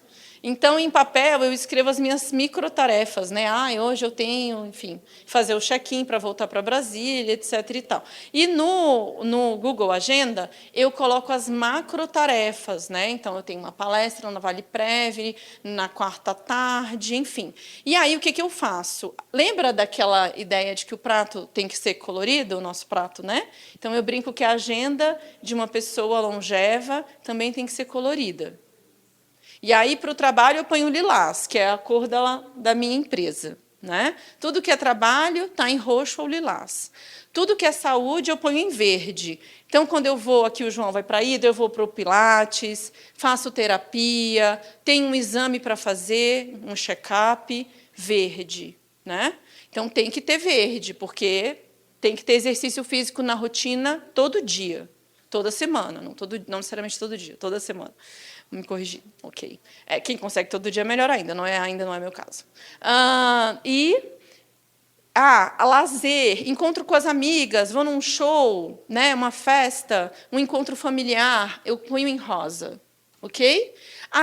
Então, em papel, eu escrevo as minhas microtarefas, né? Hoje eu tenho, enfim, fazer o check-in para voltar para Brasília, etc. e tal. E no Google Agenda, eu coloco as macrotarefas, né? Então, eu tenho uma palestra na Vale Prev, na quarta tarde, enfim. E aí, o que eu faço? Lembra daquela ideia de que o prato tem que ser colorido, o nosso prato, né? Então, eu brinco que a agenda de uma pessoa longeva também tem que ser colorida. E aí, para o trabalho, eu ponho lilás, que é a cor da minha empresa, né? Tudo que é trabalho está em roxo ou lilás. Tudo que é saúde, eu ponho em verde. Então, quando eu vou, aqui o João vai para a Hidra, eu vou para o Pilates, faço terapia, tenho um exame para fazer, um check-up, verde, né? Então, tem que ter verde, porque tem que ter exercício físico na rotina todo dia, toda semana, não necessariamente todo dia, toda semana. Me corrigir, ok. Quem consegue todo dia, melhor ainda não é meu caso. Lazer, encontro com as amigas, vou num show, né, uma festa, um encontro familiar, eu ponho em rosa, ok?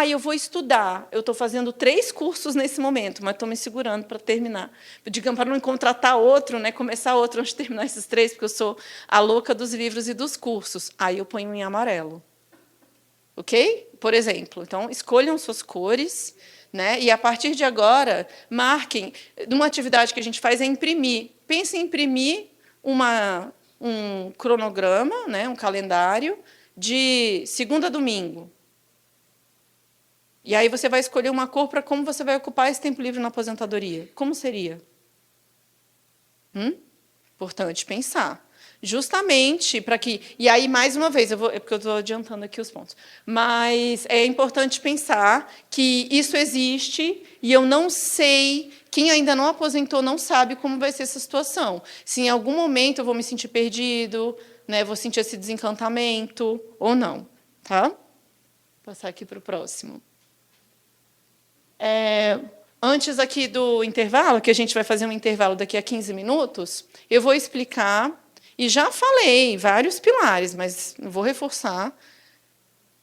Eu vou estudar, eu estou fazendo 3 cursos nesse momento, mas estou me segurando para terminar. Digamos, para não contratar outro, né, começar outro antes de terminar esses 3, porque eu sou a louca dos livros e dos cursos. Aí eu ponho em amarelo. Ok? Por exemplo, então, escolham suas cores, né? E, a partir de agora, marquem. Uma atividade que a gente faz é imprimir. Pense em imprimir um cronograma, né? Um calendário, de segunda a domingo. E aí você vai escolher uma cor para como você vai ocupar esse tempo livre na aposentadoria. Como seria? Importante pensar. Justamente para que... E aí, mais uma vez, porque eu estou adiantando aqui os pontos, mas é importante pensar que isso existe e eu não sei, quem ainda não aposentou não sabe como vai ser essa situação. Se em algum momento eu vou me sentir perdido, né, vou sentir esse desencantamento ou não. Tá? Vou passar aqui para o próximo. Antes aqui do intervalo, que a gente vai fazer um intervalo daqui a 15 minutos, eu vou explicar... E já falei vários pilares, mas vou reforçar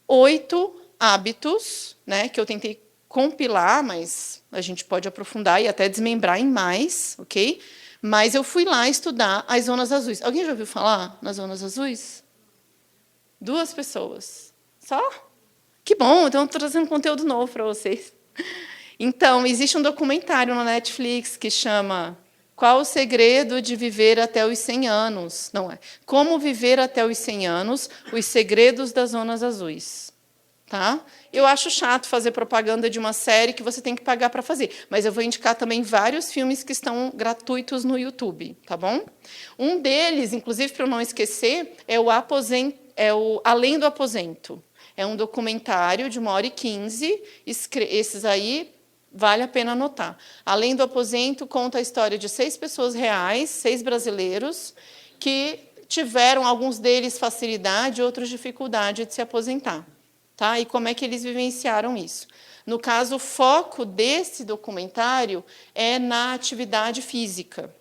8 hábitos, né, que eu tentei compilar, mas a gente pode aprofundar e até desmembrar em mais, ok? Mas eu fui lá estudar as zonas azuis. Alguém já ouviu falar nas zonas azuis? 2 pessoas. Só? Que bom, então estou trazendo conteúdo novo para vocês. Então, existe um documentário na Netflix que chama... Qual o segredo de viver até os 100 anos? Não é. Como viver até os 100 anos, os segredos das zonas azuis. Tá? Eu acho chato fazer propaganda de uma série que você tem que pagar para fazer, mas eu vou indicar também vários filmes que estão gratuitos no YouTube. Tá bom? Um deles, inclusive, para eu não esquecer, é o Além do Aposento. É um documentário de 1h15, esses aí vale a pena anotar. Além do aposento, conta a história de 6 pessoas reais, 6 brasileiros, que tiveram, alguns deles, facilidade, outros dificuldade de se aposentar. Tá? E como é que eles vivenciaram isso? No caso, o foco desse documentário é na atividade física.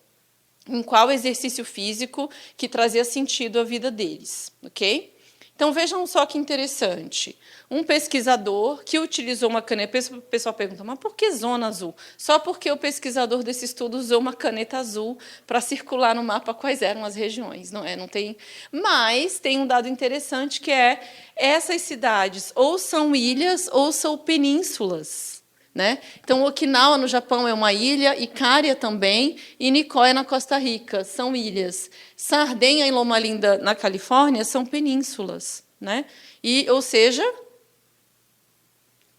Em qual exercício físico que trazia sentido à vida deles. Ok? Então, vejam só que interessante. Um pesquisador que utilizou uma caneta... O pessoal pergunta, mas por que zona azul? Só porque o pesquisador desse estudo usou uma caneta azul para circular no mapa quais eram as regiões. Não tem... Mas tem um dado interessante, que é essas cidades ou são ilhas ou são penínsulas. Né? Então, Okinawa, no Japão, é uma ilha, Icária também, e Nicoya, na Costa Rica, são ilhas. Sardenha e Loma Linda, na Califórnia, são penínsulas. Né? E, ou seja,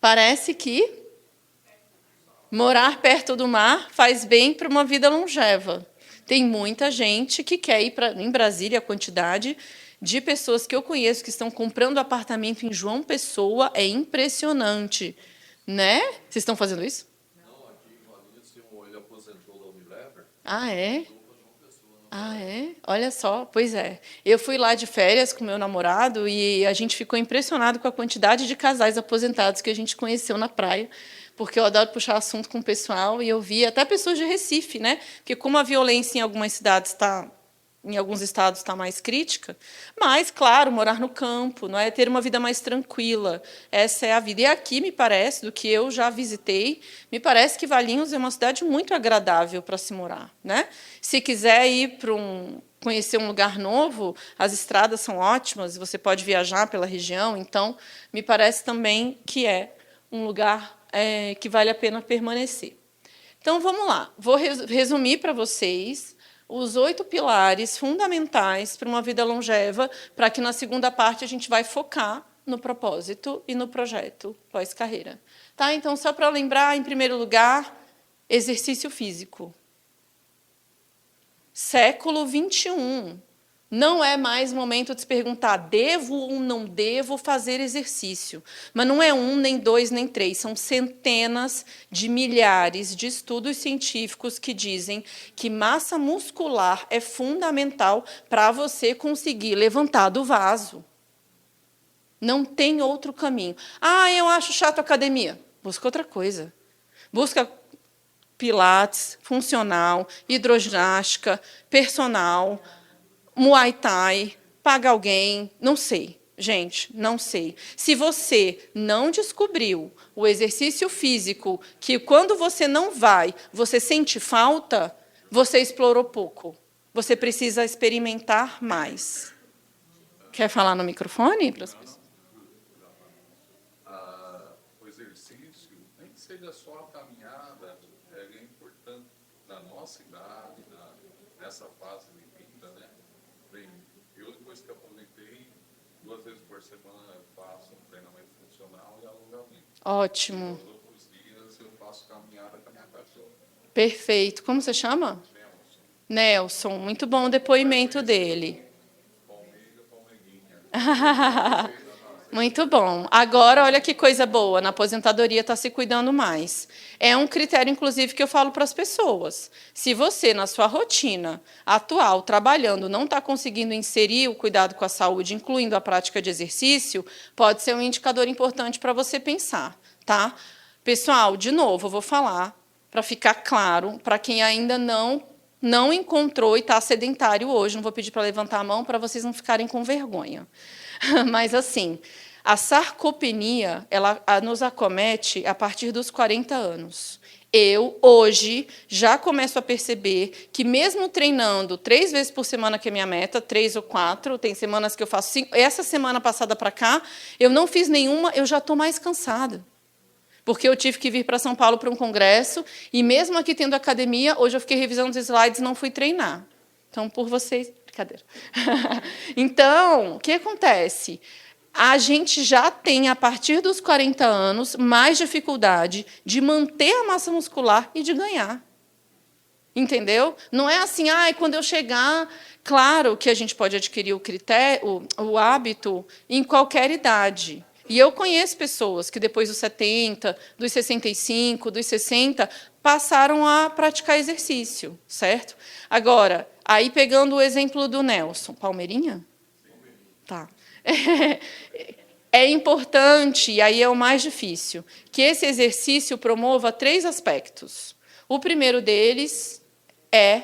parece que morar perto do mar faz bem para uma vida longeva. Tem muita gente que quer ir em Brasília, a quantidade de pessoas que eu conheço que estão comprando apartamento em João Pessoa é impressionante. Né? Vocês estão fazendo isso? Não, aqui em Valinhos, ele aposentou da Unilever. Ah, é? Ah, é? Olha só, pois é. Eu fui lá de férias com meu namorado e a gente ficou impressionado com a quantidade de casais aposentados que a gente conheceu na praia, porque eu adoro puxar assunto com o pessoal e eu vi até pessoas de Recife, né? Porque como a violência em algumas cidades está... em alguns estados está mais crítica, mas, claro, morar no campo, não é ter uma vida mais tranquila. Essa é a vida. E aqui, me parece, do que eu já visitei, me parece que Valinhos é uma cidade muito agradável para se morar. Né? Se quiser ir para conhecer um lugar novo, as estradas são ótimas, você pode viajar pela região, então, me parece também que é um lugar que vale a pena permanecer. Então, vamos lá. Vou resumir para vocês os 8 pilares fundamentais para uma vida longeva, para que, na segunda parte, a gente vai focar no propósito e no projeto pós-carreira. Tá? Então, só para lembrar, em primeiro lugar, exercício físico. Século XXI. Não é mais momento de se perguntar, devo ou não devo fazer exercício? Mas não é 1, nem 2, nem 3. São centenas de milhares de estudos científicos que dizem que massa muscular é fundamental para você conseguir levantar do vaso. Não tem outro caminho. Ah, eu acho chato a academia. Busca outra coisa. Busca pilates, funcional, hidroginástica, personal, Muay Thai, paga alguém, não sei. Gente, não sei. Se você não descobriu o exercício físico, que quando você não vai, você sente falta, você explorou pouco. Você precisa experimentar mais. Quer falar no microfone para as pessoas? O exercício, nem que seja só a caminhada, é importante na nossa idade, nessa fase de vida, né? Bem, eu, depois que aposentei, 2 vezes por semana eu faço um treinamento funcional e alongamento. Ótimo. Nos outros dias eu faço caminhada com a minha cachorra. Perfeito. Como você chama? Nelson. Muito bom o depoimento dele. Muito bom. Agora, olha que coisa boa, na aposentadoria está se cuidando mais. É um critério, inclusive, que eu falo para as pessoas. Se você, na sua rotina atual, trabalhando, não está conseguindo inserir o cuidado com a saúde, incluindo a prática de exercício, pode ser um indicador importante para você pensar. Tá? Pessoal, de novo, eu vou falar, para ficar claro, para quem ainda não encontrou e está sedentário hoje, não vou pedir para levantar a mão para vocês não ficarem com vergonha. Mas, assim, a sarcopenia, ela nos acomete a partir dos 40 anos. Eu, hoje, já começo a perceber que, mesmo treinando 3 vezes por semana, que é minha meta, 3 ou 4, tem semanas que eu faço 5, essa semana passada para cá, eu não fiz nenhuma, eu já estou mais cansada. Porque eu tive que vir para São Paulo para um congresso, e mesmo aqui tendo academia, hoje eu fiquei revisando os slides e não fui treinar. Então, por vocês... Brincadeira. Então, o que acontece? A gente já tem, a partir dos 40 anos, mais dificuldade de manter a massa muscular e de ganhar. Entendeu? Não é assim, quando eu chegar... Claro que a gente pode adquirir o hábito em qualquer idade. E eu conheço pessoas que, depois dos 70, dos 65, dos 60, passaram a praticar exercício, certo? Agora, aí pegando o exemplo do Nelson. Palmeirinha? Tá. É importante, e aí é o mais difícil, que esse exercício promova 3 aspectos. O primeiro deles é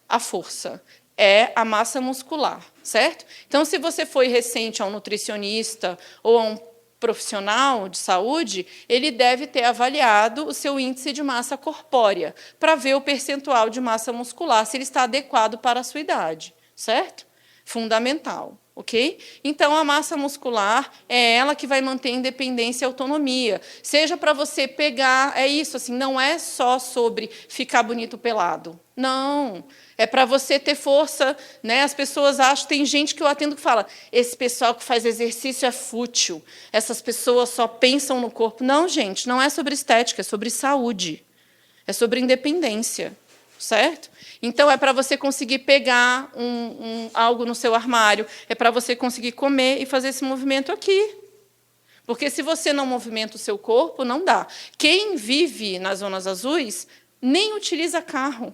a força, é a massa muscular, certo? Então, se você foi recente a um nutricionista ou a um profissional de saúde, ele deve ter avaliado o seu índice de massa corpórea, para ver o percentual de massa muscular, se ele está adequado para a sua idade, certo? Fundamental. Ok? Então, a massa muscular é ela que vai manter independência e autonomia. Seja para você pegar, é isso, assim, não é só sobre ficar bonito pelado. Não. É para você ter força, né? As pessoas acham, tem gente que eu atendo que fala, esse pessoal que faz exercício é fútil, essas pessoas só pensam no corpo. Não, gente, não é sobre estética, é sobre saúde. É sobre independência, certo? Então, é para você conseguir pegar algo no seu armário, é para você conseguir comer e fazer esse movimento aqui. Porque, se você não movimenta o seu corpo, não dá. Quem vive nas zonas azuis nem utiliza carro.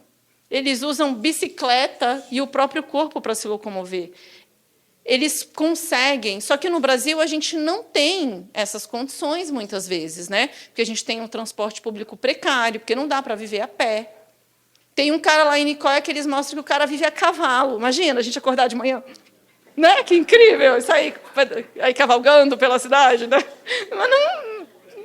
Eles usam bicicleta e o próprio corpo para se locomover. Eles conseguem, só que no Brasil a gente não tem essas condições, muitas vezes, né? Porque a gente tem um transporte público precário, porque não dá para viver a pé. Tem um cara lá em Nicoya que eles mostram que o cara vive a cavalo. Imagina, a gente acordar de manhã. Né? Que incrível, isso aí cavalgando pela cidade. Né? Mas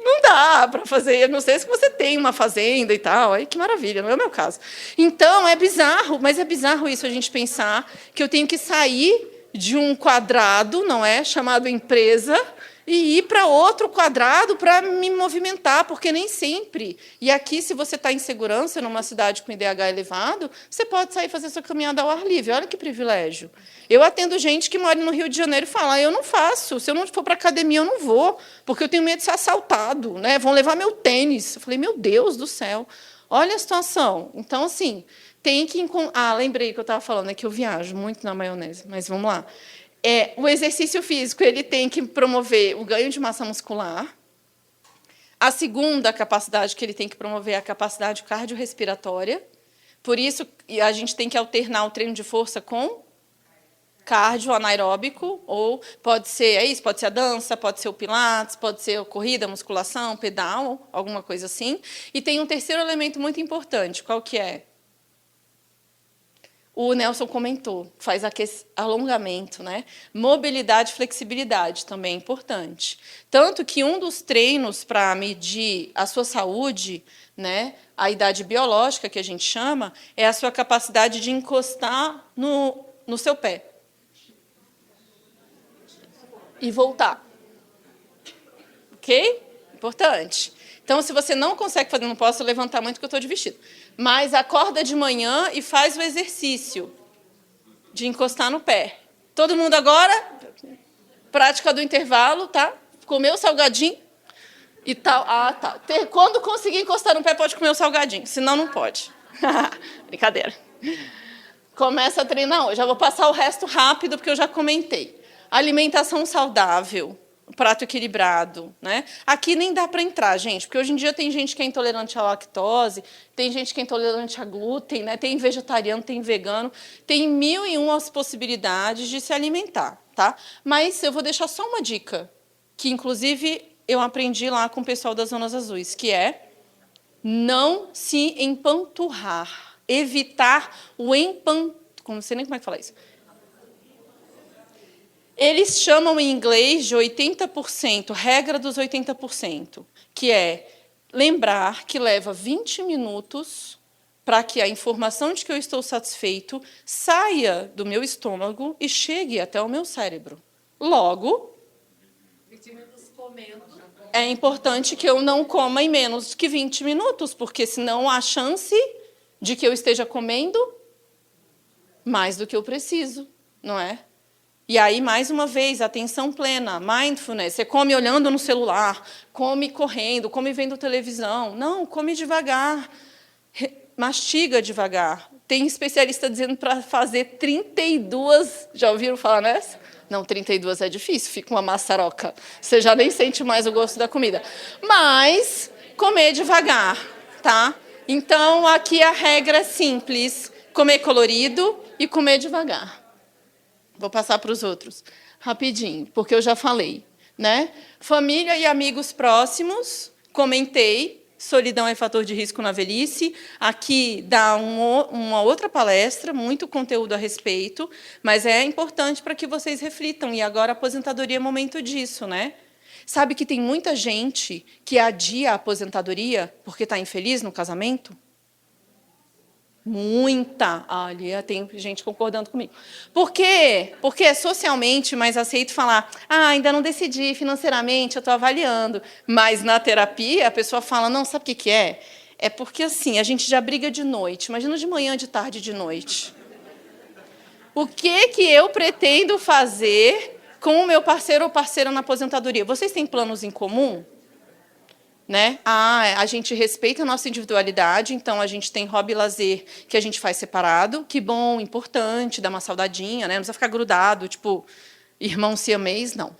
não dá para fazer. Não sei se você tem uma fazenda e tal. Aí, que maravilha, não é o meu caso. Então, é bizarro, mas é bizarro isso, a gente pensar que eu tenho que sair de um quadrado, não é, chamado empresa, e ir para outro quadrado para me movimentar, porque nem sempre. E aqui, se você está em segurança, numa cidade com IDH elevado, você pode sair e fazer sua caminhada ao ar livre. Olha que privilégio. Eu atendo gente que mora no Rio de Janeiro e fala, eu não faço, se eu não for para a academia, eu não vou, porque eu tenho medo de ser assaltado, né? Vão levar meu tênis. Eu falei, meu Deus do céu, olha a situação. Então, assim, tem que... lembrei que eu estava falando, é que eu viajo muito na maionese, mas vamos lá. O exercício físico ele tem que promover o ganho de massa muscular. A segunda capacidade que ele tem que promover é a capacidade cardiorrespiratória. Por isso, a gente tem que alternar o treino de força com cardio anaeróbico, ou pode ser isso, pode ser a dança, pode ser o pilates, pode ser a corrida, a musculação, pedal, alguma coisa assim. E tem um terceiro elemento muito importante, qual que é? O Nelson comentou, faz alongamento, né? Mobilidade e flexibilidade também é importante. Tanto que um dos treinos para medir a sua saúde, né, a idade biológica, que a gente chama, é a sua capacidade de encostar no seu pé. E voltar. Ok? Importante. Então, se você não consegue fazer, não posso levantar muito porque eu estou de vestido, mas acorda de manhã e faz o exercício de encostar no pé. Todo mundo agora, prática do intervalo, tá? Comeu o salgadinho e tal. Ah, tá. Quando conseguir encostar no pé, pode comer o salgadinho, senão não pode. Brincadeira. Começa a treinar hoje. Já vou passar o resto rápido, porque eu já comentei. Alimentação saudável. Prato equilibrado, né? Aqui nem dá para entrar, gente, porque hoje em dia tem gente que é intolerante à lactose, tem gente que é intolerante a glúten, né? Tem vegetariano, tem vegano, tem 1001 possibilidades de se alimentar, tá? Mas eu vou deixar só uma dica, que inclusive eu aprendi lá com o pessoal das Zonas Azuis, que é não se empanturrar, evitar o não sei nem como é que fala isso. Eles chamam em inglês de 80%, regra dos 80%, que é lembrar que leva 20 minutos para que a informação de que eu estou satisfeito saia do meu estômago e chegue até o meu cérebro. Logo, 20 minutos comendo. é importante que eu não coma em menos que 20 minutos, porque senão há chance de que eu esteja comendo mais do que eu preciso, não é? E aí, mais uma vez, atenção plena, mindfulness. Você come olhando no celular, come correndo, come vendo televisão. Não, come devagar, mastiga devagar. Tem especialista dizendo para fazer 32. Já ouviram falar nessa? Não, 32 é difícil, fica uma maçaroca. Você já nem sente mais o gosto da comida. Mas comer devagar, tá? Então, aqui a regra é simples: comer colorido e comer devagar. Vou passar para os outros rapidinho, porque eu já falei, né? Família e amigos próximos, comentei. Solidão é fator de risco na velhice. Aqui dá uma outra palestra, muito conteúdo a respeito, mas é importante para que vocês reflitam. E agora a aposentadoria é momento disso, né? Sabe que tem muita gente que adia a aposentadoria porque está infeliz no casamento? Muita. Olha, tem gente concordando comigo. Por quê? Porque é socialmente mais aceito falar: ainda não decidi financeiramente, eu estou avaliando. Mas na terapia, a pessoa fala: não, sabe o que é? É porque assim, a gente já briga de noite. Imagina de manhã, de tarde, de noite. O que eu pretendo fazer com o meu parceiro ou parceira na aposentadoria? Vocês têm planos em comum? Né? A gente respeita a nossa individualidade, então a gente tem hobby e lazer que a gente faz separado, que bom, importante, dá uma saudadinha, né? Não precisa ficar grudado, tipo, irmão siamês, não.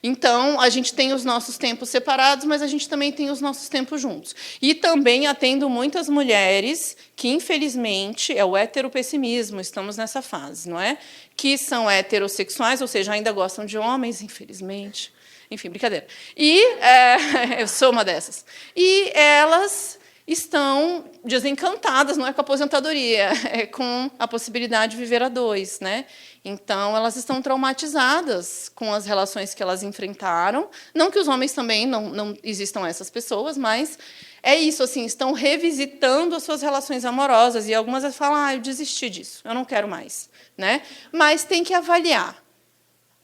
Então, a gente tem os nossos tempos separados, mas a gente também tem os nossos tempos juntos. E também atendo muitas mulheres que, infelizmente, é o heteropessimismo, estamos nessa fase, não é? Que são heterossexuais, ou seja, ainda gostam de homens, infelizmente. Enfim, brincadeira. E eu sou uma dessas. E elas estão desencantadas, não é com a aposentadoria, é com a possibilidade de viver a dois, né? Então, elas estão traumatizadas com as relações que elas enfrentaram. Não que os homens também não existam essas pessoas, mas é isso, assim, estão revisitando as suas relações amorosas. E algumas vezes falam: eu desisti disso, eu não quero mais, né? Mas tem que avaliar.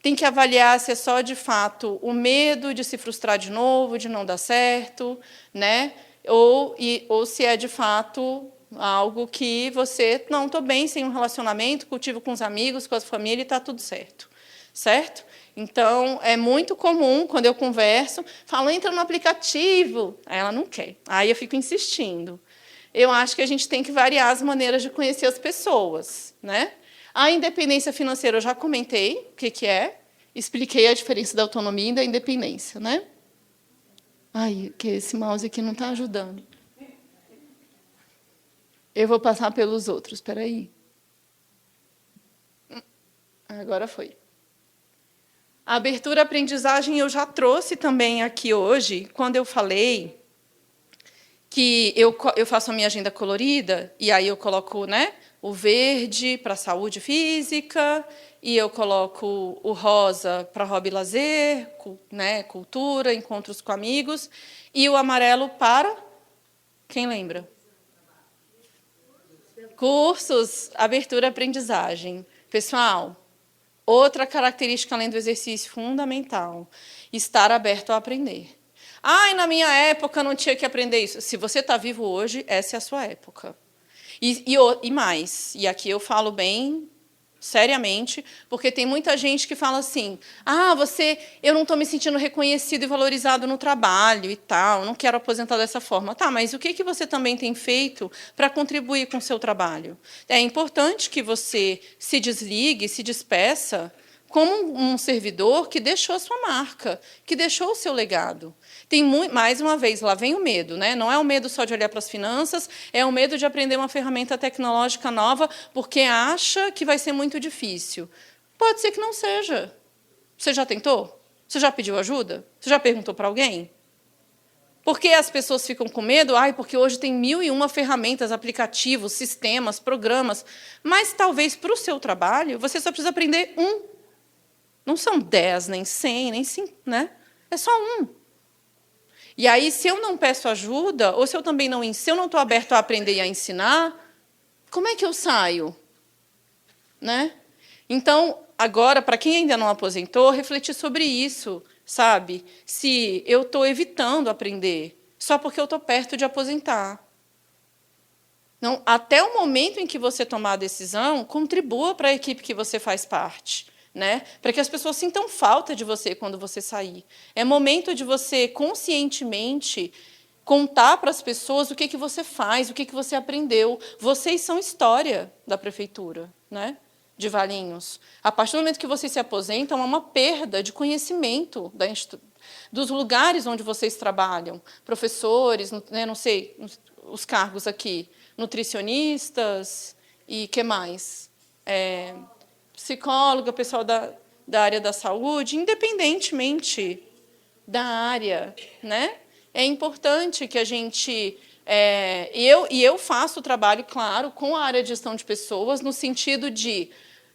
Tem que avaliar se é só, de fato, o medo de se frustrar de novo, de não dar certo, né? Ou se é, de fato, algo que você não estou bem sem um relacionamento, cultivo com os amigos, com a família e está tudo certo. Certo? Então, é muito comum, quando eu converso, falo: entra no aplicativo. Aí ela não quer. Aí eu fico insistindo. Eu acho que a gente tem que variar as maneiras de conhecer as pessoas, né? A independência financeira, eu já comentei o que é, expliquei a diferença da autonomia e da independência, né? Ai, que esse mouse aqui não está ajudando. Eu vou passar pelos outros, espera aí. Agora foi. A abertura à aprendizagem eu já trouxe também aqui hoje, quando eu falei que eu faço a minha agenda colorida, e aí eu coloco, né, o verde para a saúde física, e eu coloco o rosa para hobby e lazer, né, cultura, encontros com amigos, e o amarelo para... Quem lembra? Cursos, abertura e aprendizagem. Pessoal, outra característica além do exercício fundamental: estar aberto a aprender. Na minha época não tinha que aprender isso. Se você está vivo hoje, essa é a sua época. E mais, e aqui eu falo bem seriamente, porque tem muita gente que fala assim: eu não estou me sentindo reconhecido e valorizado no trabalho e tal, não quero aposentar dessa forma. Tá, mas o que você também tem feito para contribuir com o seu trabalho? É importante que você se desligue, se despeça como um servidor que deixou a sua marca, que deixou o seu legado. Tem mais uma vez, lá vem o medo, né? Não é o medo só de olhar para as finanças, é o medo de aprender uma ferramenta tecnológica nova porque acha que vai ser muito difícil. Pode ser que não seja. Você já tentou? Você já pediu ajuda? Você já perguntou para alguém? Por que as pessoas ficam com medo? Porque hoje tem 1001 ferramentas, aplicativos, sistemas, programas. Mas talvez para o seu trabalho você só precisa aprender um. Não são 10, nem 100, nem 5, né? É só um. E aí, se eu não peço ajuda, ou se eu também não estou aberto a aprender e a ensinar, como é que eu saio? Né? Então, agora, para quem ainda não aposentou, refletir sobre isso, sabe? Se eu estou evitando aprender só porque eu estou perto de aposentar. Não, até o momento em que você tomar a decisão, contribua para a equipe que você faz parte. Né? Para que as pessoas sintam falta de você quando você sair. É momento de você conscientemente contar para as pessoas o que você faz, o que você aprendeu. Vocês são história da prefeitura, né, de Valinhos. A partir do momento que vocês se aposentam, há uma perda de conhecimento dos lugares onde vocês trabalham. Professores, né, não sei, os cargos aqui, nutricionistas e que mais? Psicóloga, pessoal da área da saúde, independentemente da área, né? É importante que a gente... eu faço o trabalho, claro, com a área de gestão de pessoas, no sentido de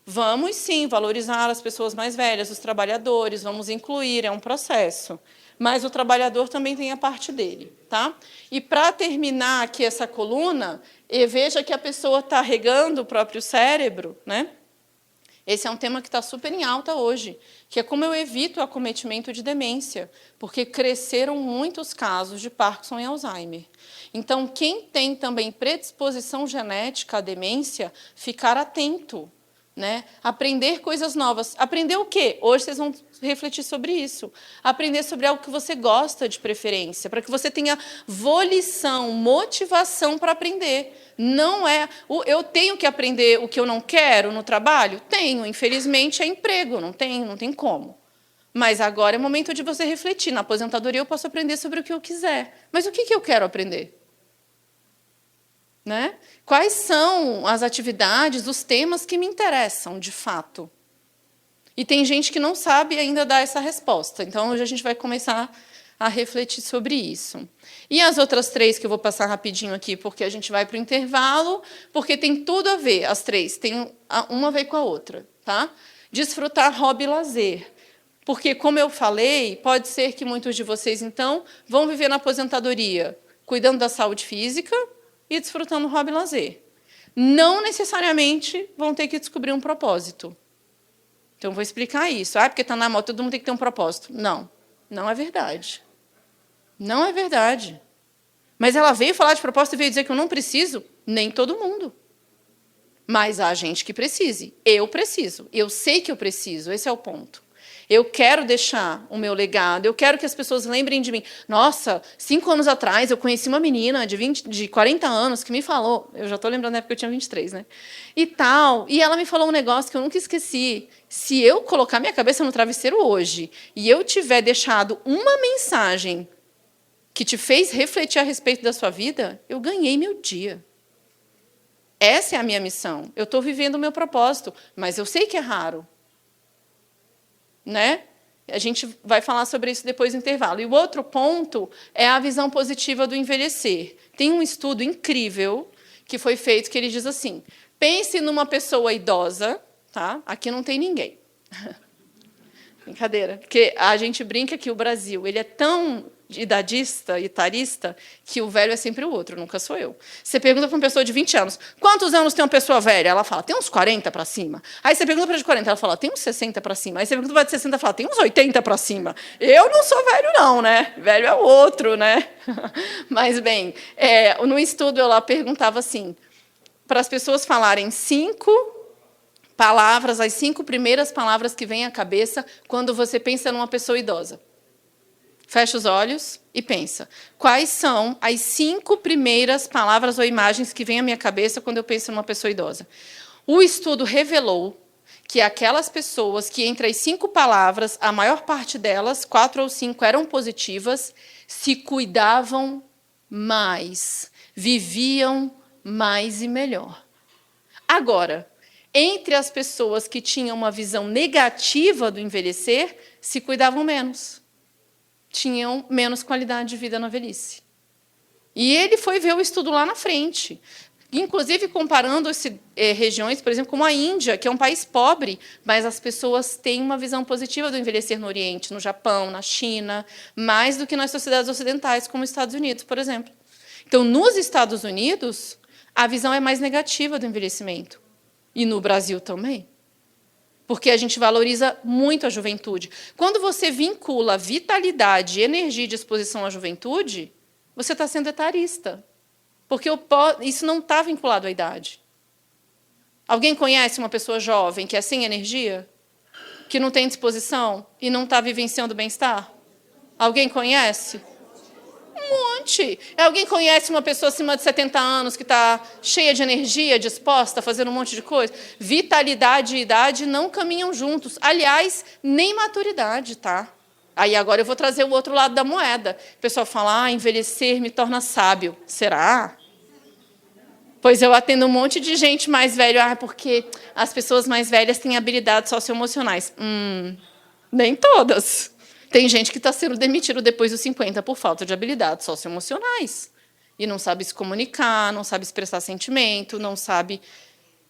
vamos, sim, valorizar as pessoas mais velhas, os trabalhadores, vamos incluir, é um processo. Mas o trabalhador também tem a parte dele. Tá? E, para terminar aqui essa coluna, veja que a pessoa está regando o próprio cérebro, né? Esse é um tema que está super em alta hoje, que é como eu evito o acometimento de demência, porque cresceram muitos casos de Parkinson e Alzheimer. Então, quem tem também predisposição genética à demência, ficar atento, né? Aprender coisas novas. Aprender o quê? Hoje vocês vão refletir sobre isso. Aprender sobre algo que você gosta de preferência, para que você tenha volição, motivação para aprender. Não é... Eu tenho que aprender o que eu não quero no trabalho? Tenho. Infelizmente, é emprego. Não tem como. Mas agora é momento de você refletir. Na aposentadoria, eu posso aprender sobre o que eu quiser. Mas o que eu quero aprender? Né? Quais são as atividades, os temas que me interessam, de fato? E tem gente que não sabe ainda dar essa resposta. Então, hoje a gente vai começar a refletir sobre isso. E as outras 3, que eu vou passar rapidinho aqui, porque a gente vai para o intervalo, porque tem tudo a ver, as 3, tem uma a ver com a outra. Tá? Desfrutar, hobby e lazer. Porque, como eu falei, pode ser que muitos de vocês, então, vão viver na aposentadoria, cuidando da saúde física, e desfrutando hobby e lazer. Não necessariamente vão ter que descobrir um propósito. Então, vou explicar isso. Porque está na moto, todo mundo tem que ter um propósito. Não, não é verdade. Não é verdade. Mas ela veio falar de propósito e veio dizer que eu não preciso? Nem todo mundo. Mas há gente que precise. Eu preciso. Eu sei que eu preciso. Esse é o ponto. Eu quero deixar o meu legado, eu quero que as pessoas lembrem de mim. Nossa, 5 anos atrás eu conheci uma menina de 40 anos que me falou, eu já estou lembrando da época que eu tinha 23, né? E tal, e ela me falou um negócio que eu nunca esqueci. Se eu colocar minha cabeça no travesseiro hoje e eu tiver deixado uma mensagem que te fez refletir a respeito da sua vida, eu ganhei meu dia. Essa é a minha missão. Eu estou vivendo o meu propósito, mas eu sei que é raro. Né? A gente vai falar sobre isso depois do intervalo. E o outro ponto é a visão positiva do envelhecer. Tem um estudo incrível que foi feito que ele diz assim: pense numa pessoa idosa, tá? Aqui não tem ninguém. Brincadeira, porque a gente brinca que o Brasil ele é tão idadista e etarista que o velho é sempre o outro, nunca sou eu. Você pergunta para uma pessoa de 20 anos, quantos anos tem uma pessoa velha? Ela fala, tem uns 40 para cima. Aí você pergunta para de 40, ela fala, tem uns 60 para cima. Aí você pergunta para de 60, ela fala, tem uns 80 para cima. Eu não sou velho não, né? Velho é o outro, né? Mas, bem, no estudo eu lá perguntava assim, para as pessoas falarem 5 palavras, as 5 primeiras palavras que vêm à cabeça quando você pensa numa pessoa idosa. Fecha os olhos e pensa. Quais são as 5 primeiras palavras ou imagens que vêm à minha cabeça quando eu penso numa pessoa idosa? O estudo revelou que aquelas pessoas que, entre as 5 palavras, a maior parte delas, 4 ou 5, eram positivas, se cuidavam mais, viviam mais e melhor. Agora, entre as pessoas que tinham uma visão negativa do envelhecer, se cuidavam menos. Tinham menos qualidade de vida na velhice. E ele foi ver o estudo lá na frente, inclusive comparando regiões, por exemplo, como a Índia, que é um país pobre, mas as pessoas têm uma visão positiva do envelhecer no Oriente, no Japão, na China, mais do que nas sociedades ocidentais, como os Estados Unidos, por exemplo. Então, nos Estados Unidos, a visão é mais negativa do envelhecimento. E no Brasil também. Porque a gente valoriza muito a juventude. Quando você vincula vitalidade, energia e disposição à juventude, você está sendo etarista. Porque isso não está vinculado à idade. Alguém conhece uma pessoa jovem que é sem energia? Que não tem disposição e não está vivenciando bem-estar? Alguém conhece? Um monte. Alguém conhece uma pessoa acima de 70 anos que está cheia de energia, disposta, fazendo um monte de coisa? Vitalidade e idade não caminham juntos. Aliás, nem maturidade, tá? Aí agora eu vou trazer o outro lado da moeda. O pessoal fala, envelhecer me torna sábio. Será? Pois eu atendo um monte de gente mais velha, porque as pessoas mais velhas têm habilidades socioemocionais. Nem todas. Tem gente que está sendo demitido depois dos 50 por falta de habilidades socioemocionais. E não sabe se comunicar, não sabe expressar sentimento, não sabe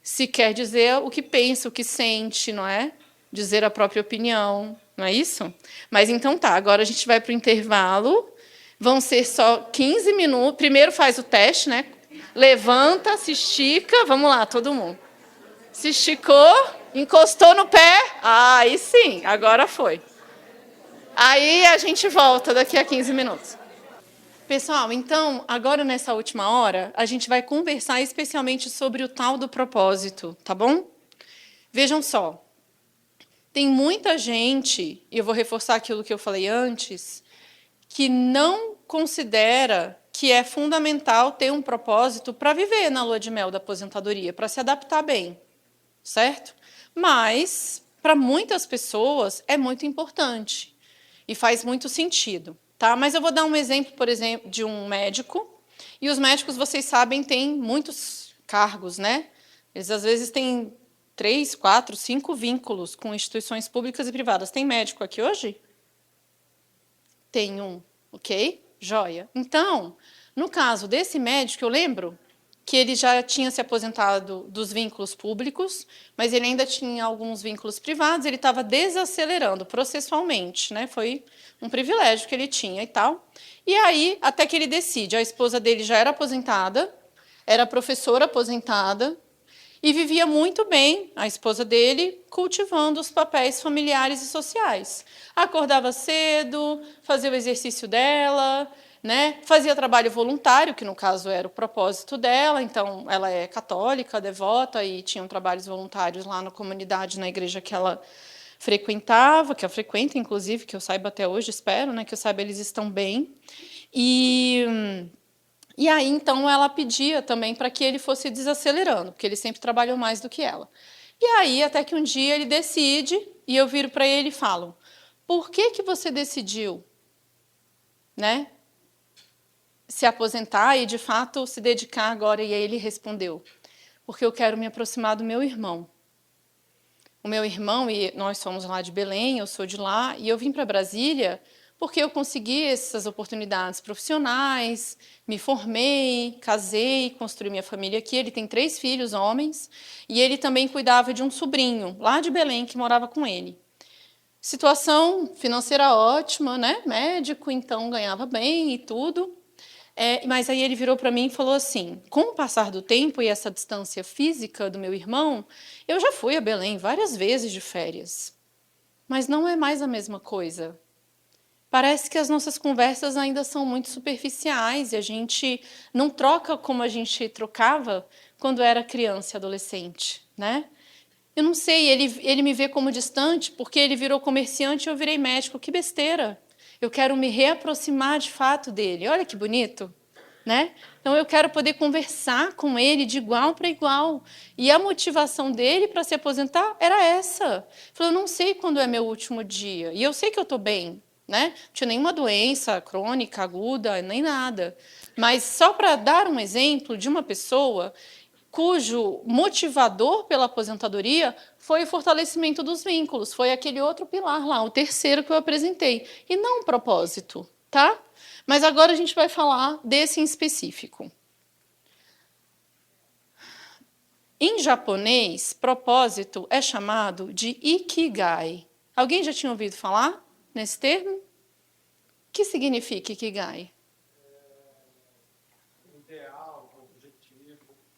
sequer dizer o que pensa, o que sente, não é? Dizer a própria opinião, não é isso? Mas então tá, agora a gente vai para o intervalo. Vão ser só 15 minutos. Primeiro faz o teste, né? Levanta, se estica. Vamos lá, todo mundo. Se esticou, encostou no pé. Aí sim, agora foi. Aí a gente volta daqui a 15 minutos. Pessoal, então, agora nessa última hora, a gente vai conversar especialmente sobre o tal do propósito, tá bom? Vejam só, tem muita gente, e eu vou reforçar aquilo que eu falei antes, que não considera que é fundamental ter um propósito para viver na lua de mel da aposentadoria, para se adaptar bem, certo? Mas, para muitas pessoas, é muito importante. E faz muito sentido, tá? Mas eu vou dar um exemplo, por exemplo, de um médico. E os médicos, vocês sabem, têm muitos cargos, né? Eles, às vezes, têm 3, 4, 5 vínculos com instituições públicas e privadas. Tem médico aqui hoje? Tem um, ok? Joia. Então, no caso desse médico, eu lembro que ele já tinha se aposentado dos vínculos públicos, mas ele ainda tinha alguns vínculos privados, ele estava desacelerando processualmente, né? Foi um privilégio que ele tinha e tal. E aí, até que ele decide, a esposa dele já era aposentada, era professora aposentada, e vivia muito bem, a esposa dele, cultivando os papéis familiares e sociais. Acordava cedo, fazia o exercício dela, né? Fazia trabalho voluntário, que no caso era o propósito dela, então ela é católica, devota, e tinham trabalhos voluntários lá na comunidade, na igreja que ela frequentava, que ela frequenta, inclusive, que eu saiba até hoje, espero, né? Que eu saiba, eles estão bem. E aí, então, ela pedia também para que ele fosse desacelerando, porque ele sempre trabalhou mais do que ela. E aí, até que um dia ele decide, e eu viro para ele e falo, por que você decidiu, né, se aposentar e, de fato, se dedicar agora? E aí ele respondeu, porque eu quero me aproximar do meu irmão. O meu irmão, e nós somos lá de Belém, eu sou de lá, e eu vim para Brasília porque eu consegui essas oportunidades profissionais, me formei, casei, construí minha família aqui. Ele tem 3 filhos, homens, e ele também cuidava de um sobrinho, lá de Belém, que morava com ele. Situação financeira ótima, né? Médico, então ganhava bem e tudo. Mas aí ele virou para mim e falou assim, com o passar do tempo e essa distância física do meu irmão, eu já fui a Belém várias vezes de férias, mas não é mais a mesma coisa. Parece que as nossas conversas ainda são muito superficiais e a gente não troca como a gente trocava quando era criança e adolescente, né? Eu não sei, ele me vê como distante porque ele virou comerciante e eu virei médico. Que besteira! Eu quero me reaproximar de fato dele. Olha que bonito, né? Então eu quero poder conversar com ele de igual para igual. E a motivação dele para se aposentar era essa. Ele falou, eu não sei quando é meu último dia e eu sei que eu estou bem. Né? Não tinha nenhuma doença crônica, aguda, nem nada. Mas só para dar um exemplo de uma pessoa cujo motivador pela aposentadoria foi o fortalecimento dos vínculos, foi aquele outro pilar lá, o terceiro que eu apresentei, e não um propósito, tá? Mas agora a gente vai falar desse em específico. Em japonês, propósito é chamado de ikigai. Alguém já tinha ouvido falar nesse termo? O que significa ikigai?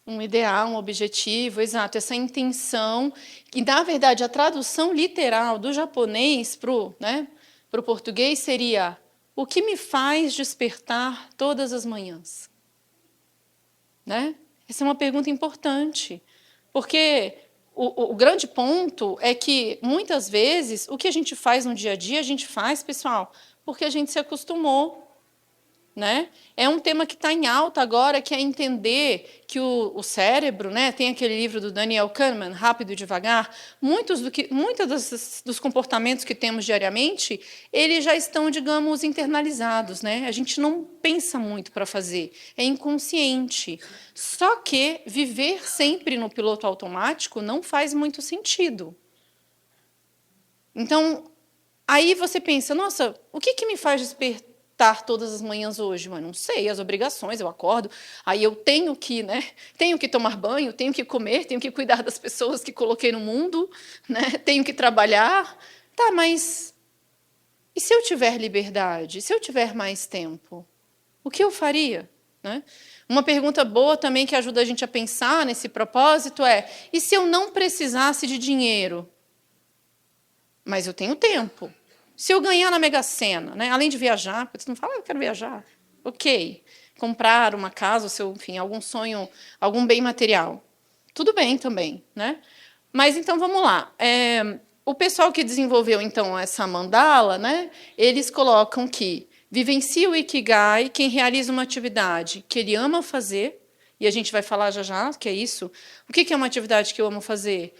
Um ideal, um objetivo, exato, essa intenção. E, na verdade, a tradução literal do japonês para o português seria o que me faz despertar todas as manhãs? Né? Essa é uma pergunta importante, porque o grande ponto é que, muitas vezes, o que a gente faz no dia a dia, a gente faz, pessoal, porque a gente se acostumou. né? É um tema que está em alta agora, que é entender que o cérebro, né? Tem aquele livro do Daniel Kahneman, Rápido e Devagar. Muitos dos comportamentos que temos diariamente, eles já estão, digamos, internalizados, né? A gente não pensa muito para fazer, é inconsciente. Só que viver sempre no piloto automático não faz muito sentido. Então, aí você pensa, nossa, o que me faz despertar todas as manhãs hoje? Mas não sei, as obrigações, eu acordo, aí eu tenho que, né, tenho que tomar banho, tenho que comer, tenho que cuidar das pessoas que coloquei no mundo, né, tenho que trabalhar. Tá, mas e se eu tiver liberdade? Se eu tiver mais tempo? O que eu faria? Né? Uma pergunta boa também que ajuda a gente a pensar nesse propósito é, e se eu não precisasse de dinheiro? Mas eu tenho tempo. Se eu ganhar na Mega Sena, né, além de viajar, porque você não fala, eu quero viajar. Ok. Comprar uma casa, enfim, algum sonho, algum bem material. Tudo bem também. Né? Mas, então, vamos lá. O pessoal que desenvolveu, então, essa mandala, né, eles colocam que vivencia o Ikigai quem realiza uma atividade que ele ama fazer, e a gente vai falar já, que é isso. O que é uma atividade que eu amo fazer?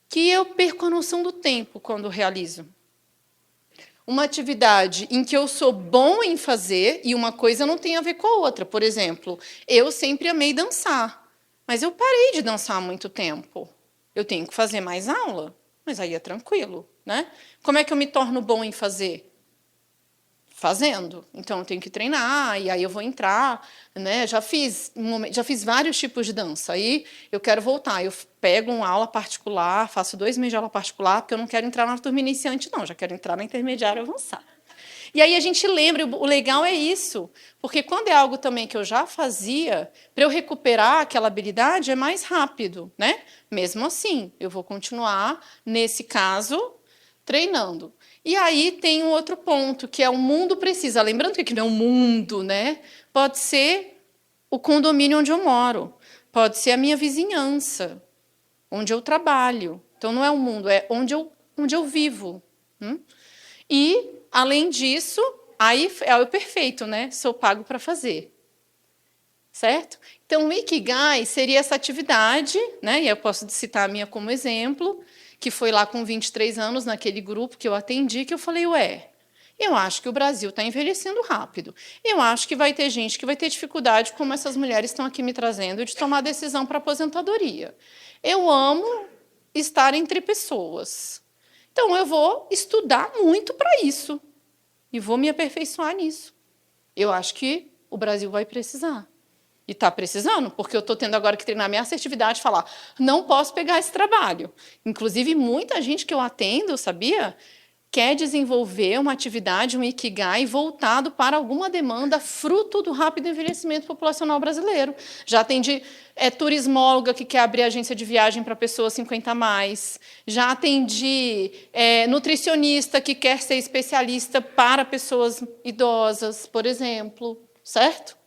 Que eu perco a noção do tempo quando realizo. Uma atividade em que eu sou bom em fazer e uma coisa não tem a ver com a outra. Por exemplo, eu sempre amei dançar, mas eu parei de dançar há muito tempo. Eu tenho que fazer mais aula, mas aí é tranquilo. Né? Como é que eu me torno bom em fazer? Fazendo. Então, eu tenho que treinar, e aí eu vou entrar. Né? Já fiz vários tipos de dança. Aí eu quero voltar. Eu pego uma aula particular, faço 2 meses de aula particular, porque eu não quero entrar na turma iniciante, não. Já quero entrar na intermediária avançada. E aí a gente lembra, o legal é isso, porque quando é algo também que eu já fazia, para eu recuperar aquela habilidade é mais rápido. Né? Mesmo assim, eu vou continuar, nesse caso, treinando. E aí tem um outro ponto, que é o mundo precisa. Lembrando que não é um mundo, né? Pode ser o condomínio onde eu moro, pode ser a minha vizinhança, onde eu trabalho. Então, não é o mundo, é onde eu vivo. E, além disso, aí é o perfeito, né? Sou pago para fazer. Certo? Então, o Ikigai seria essa atividade, né? E eu posso citar a minha como exemplo, que foi lá com 23 anos, naquele grupo que eu atendi, que eu falei, eu acho que o Brasil está envelhecendo rápido. Eu acho que vai ter gente que vai ter dificuldade, como essas mulheres estão aqui me trazendo, de tomar decisão para aposentadoria. Eu amo estar entre pessoas. Então, eu vou estudar muito para isso. E vou me aperfeiçoar nisso. Eu acho que o Brasil vai precisar. E está precisando, porque eu estou tendo agora que treinar minha assertividade e falar, não posso pegar esse trabalho. Inclusive, muita gente que eu atendo, sabia, quer desenvolver uma atividade, um Ikigai, voltado para alguma demanda fruto do rápido envelhecimento populacional brasileiro. Já atendi turismóloga que quer abrir agência de viagem para pessoas 50 a mais. Já atendi nutricionista que quer ser especialista para pessoas idosas, por exemplo. Certo?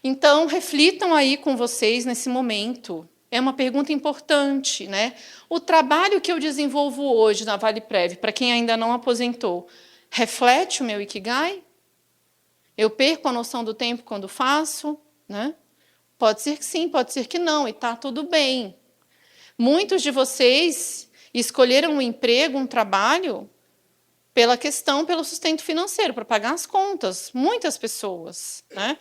Então, reflitam aí com vocês nesse momento. É uma pergunta importante. Né? O trabalho que eu desenvolvo hoje na ValePrev, para quem ainda não aposentou, reflete o meu Ikigai? Eu perco a noção do tempo quando faço? Né? Pode ser que sim, pode ser que não, e está tudo bem. Muitos de vocês escolheram um emprego, um trabalho, pelo sustento financeiro, para pagar as contas. Muitas pessoas. Né?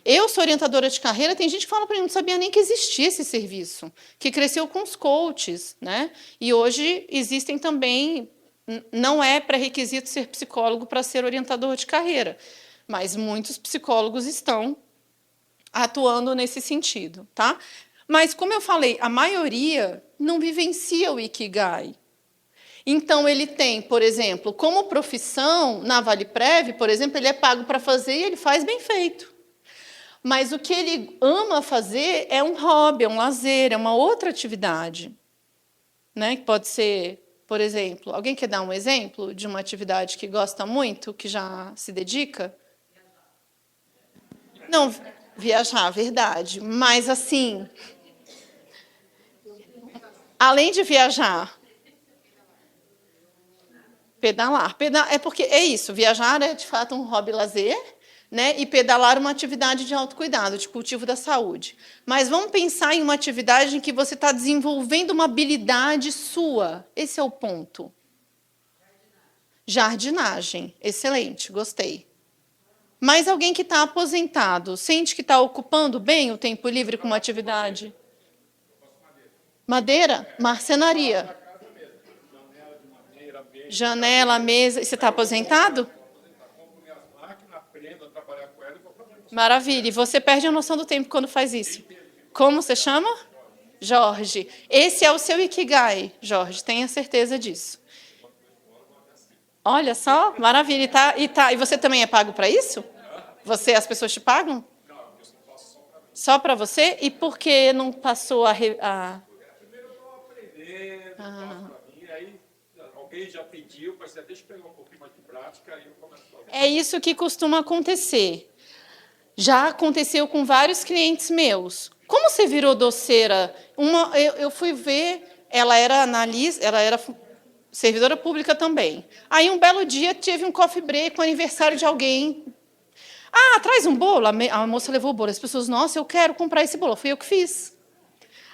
Eu sou orientadora de carreira, tem gente que fala para mim, não sabia nem que existia esse serviço, que cresceu com os coaches. Né? E hoje existem também, não é pré-requisito ser psicólogo para ser orientador de carreira, mas muitos psicólogos estão atuando nesse sentido. Tá? Mas, como eu falei, a maioria não vivencia o Ikigai. Então, ele tem, por exemplo, como profissão, na ValePrev, por exemplo, ele é pago para fazer e ele faz bem feito. Mas o que ele ama fazer é um hobby, é um lazer, é uma outra atividade. Né? Que pode ser, por exemplo, alguém quer dar um exemplo de uma atividade que gosta muito, que já se dedica? Não, viajar, verdade. Mas, assim, além de viajar, pedalar. É porque é isso, viajar é, de fato, um hobby lazer, né? E pedalar uma atividade de autocuidado, de cultivo da saúde. Mas vamos pensar em uma atividade em que você está desenvolvendo uma habilidade sua. Esse é o ponto. Jardinagem. Excelente, gostei. Mas alguém que está aposentado, sente que está ocupando bem o tempo livre com uma atividade? Madeira? Marcenaria. Janela, mesa. E você está aposentado? Maravilha. E você perde a noção do tempo quando faz isso. Como você chama? Jorge. Esse é o seu Ikigai, Jorge. Tenha certeza disso. Olha só, maravilha. E você também é pago para isso? As pessoas te pagam? Só para você? E por que não passou a... Primeiro eu estou aprendendo, passo para mim, aí alguém já pediu, mas deixa eu pegar um pouquinho mais de prática, aí eu começo a fazer. É isso que costuma acontecer. Já aconteceu com vários clientes meus. Como você virou doceira? Eu fui ver, ela era analista, ela era servidora pública também. Aí, um belo dia, teve um coffee break com o aniversário de alguém. Ah, traz um bolo. A moça levou o bolo. As pessoas, nossa, eu quero comprar esse bolo. Fui eu que fiz.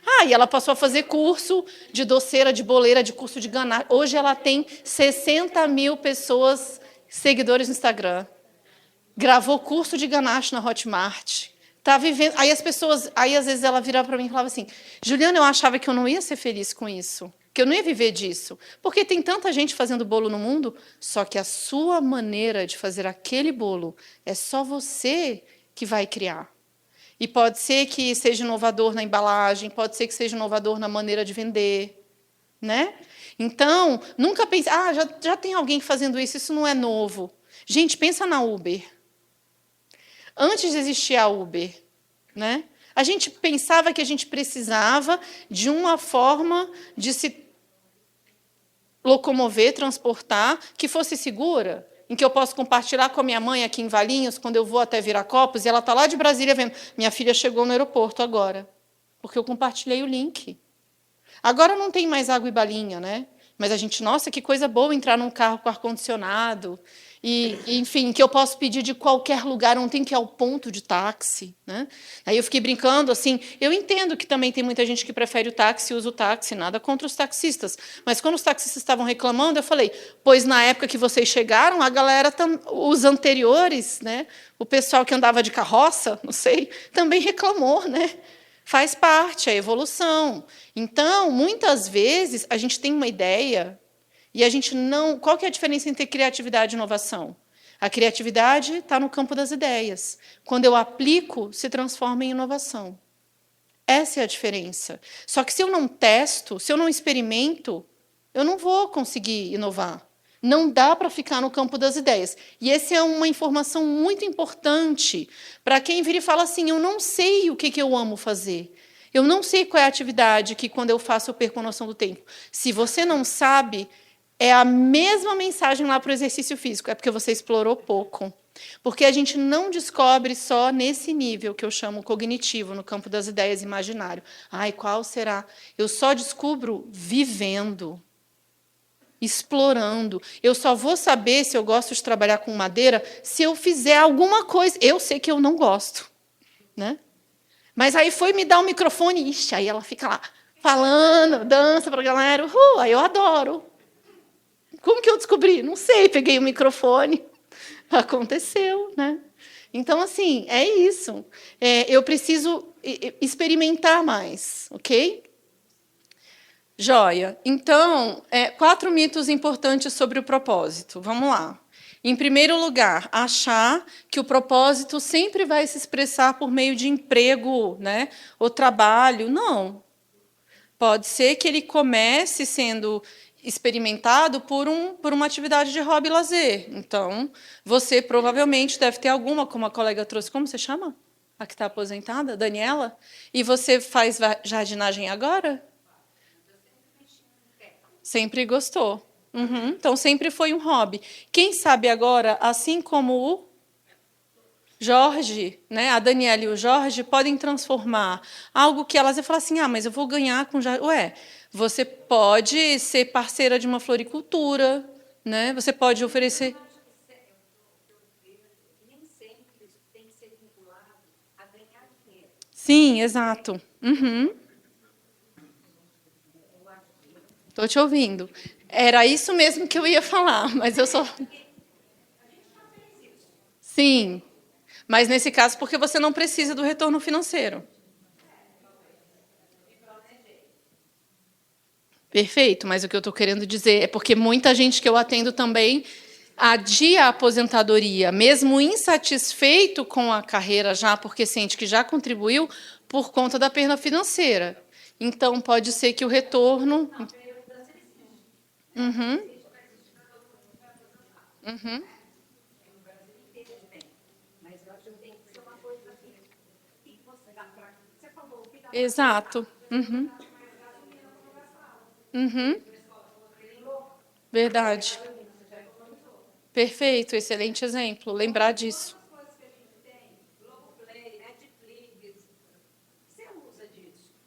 Ah, e ela passou a fazer curso de doceira, de boleira, de curso de ganache. Hoje ela tem 60 mil pessoas, seguidores no Instagram. Gravou curso de ganache na Hotmart. Tá vivendo. Aí às vezes ela virava para mim e falava assim: Juliana, eu achava que eu não ia ser feliz com isso, que eu não ia viver disso, porque tem tanta gente fazendo bolo no mundo, só que a sua maneira de fazer aquele bolo é só você que vai criar. E pode ser que seja inovador na embalagem, pode ser que seja inovador na maneira de vender, né? Então, nunca pense, já tem alguém fazendo isso não é novo. Gente, pensa na Uber. Antes de existir a Uber, né? A gente pensava que a gente precisava de uma forma de se locomover, transportar, que fosse segura, em que eu posso compartilhar com a minha mãe aqui em Valinhos, quando eu vou até Viracopos, e ela está lá de Brasília vendo, minha filha chegou no aeroporto agora, porque eu compartilhei o link. Agora não tem mais água e balinha, né? Mas a gente, nossa, que coisa boa entrar num carro com ar-condicionado, enfim, que eu posso pedir de qualquer lugar, não tem que ir ao ponto de táxi, né? Aí eu fiquei brincando, assim, eu entendo que também tem muita gente que prefere o táxi, usa o táxi, nada contra os taxistas, mas quando os taxistas estavam reclamando, eu falei, pois na época que vocês chegaram, a galera, os anteriores, né, o pessoal que andava de carroça, não sei, também reclamou, né? Faz parte, é evolução. Então, muitas vezes, a gente tem uma ideia e a gente não... Qual que é a diferença entre criatividade e inovação? A criatividade está no campo das ideias. Quando eu aplico, se transforma em inovação. Essa é a diferença. Só que se eu não testo, se eu não experimento, eu não vou conseguir inovar. Não dá para ficar no campo das ideias. E essa é uma informação muito importante para quem vira e fala assim, eu não sei o que eu amo fazer. Eu não sei qual é a atividade que, quando eu faço, eu perco a noção do tempo. Se você não sabe, é a mesma mensagem lá para o exercício físico, é porque você explorou pouco. Porque a gente não descobre só nesse nível que eu chamo cognitivo, no campo das ideias, imaginário. Ai, qual será? Eu só descubro vivendo, explorando. Eu só vou saber se eu gosto de trabalhar com madeira se eu fizer alguma coisa. Eu sei que eu não gosto, né? Mas aí foi me dar o microfone, ixi, aí ela fica lá falando, dança para a galera, aí eu adoro. Como que eu descobri? Não sei, peguei o microfone, aconteceu, né? Então, assim, é isso. Eu preciso experimentar mais, ok? Joia. Então, 4 mitos importantes sobre o propósito. Vamos lá. Em primeiro lugar, achar que o propósito sempre vai se expressar por meio de emprego, né, ou trabalho. Não. Pode ser que ele comece sendo experimentado por uma atividade de hobby e lazer. Então, você provavelmente deve ter alguma, como a colega trouxe. Como você chama? A que está aposentada? Daniela? E você faz jardinagem agora? Sempre gostou. Uhum. Então, sempre foi um hobby. Quem sabe agora, assim como o Jorge, né, a Daniela e o Jorge, podem transformar algo que elas vão falar assim, mas eu vou ganhar com... você pode ser parceira de uma floricultura, né? Você pode oferecer... Sim, exato. Estou te ouvindo. Era isso mesmo que eu ia falar, mas eu só... Sim, mas nesse caso porque você não precisa do retorno financeiro. Perfeito, mas o que eu estou querendo dizer é porque muita gente que eu atendo também adia a aposentadoria, mesmo insatisfeito com a carreira já, porque sente que já contribuiu por conta da perda financeira. Então, pode ser que o retorno... Exato. Verdade. Perfeito, excelente exemplo. Lembrar disso.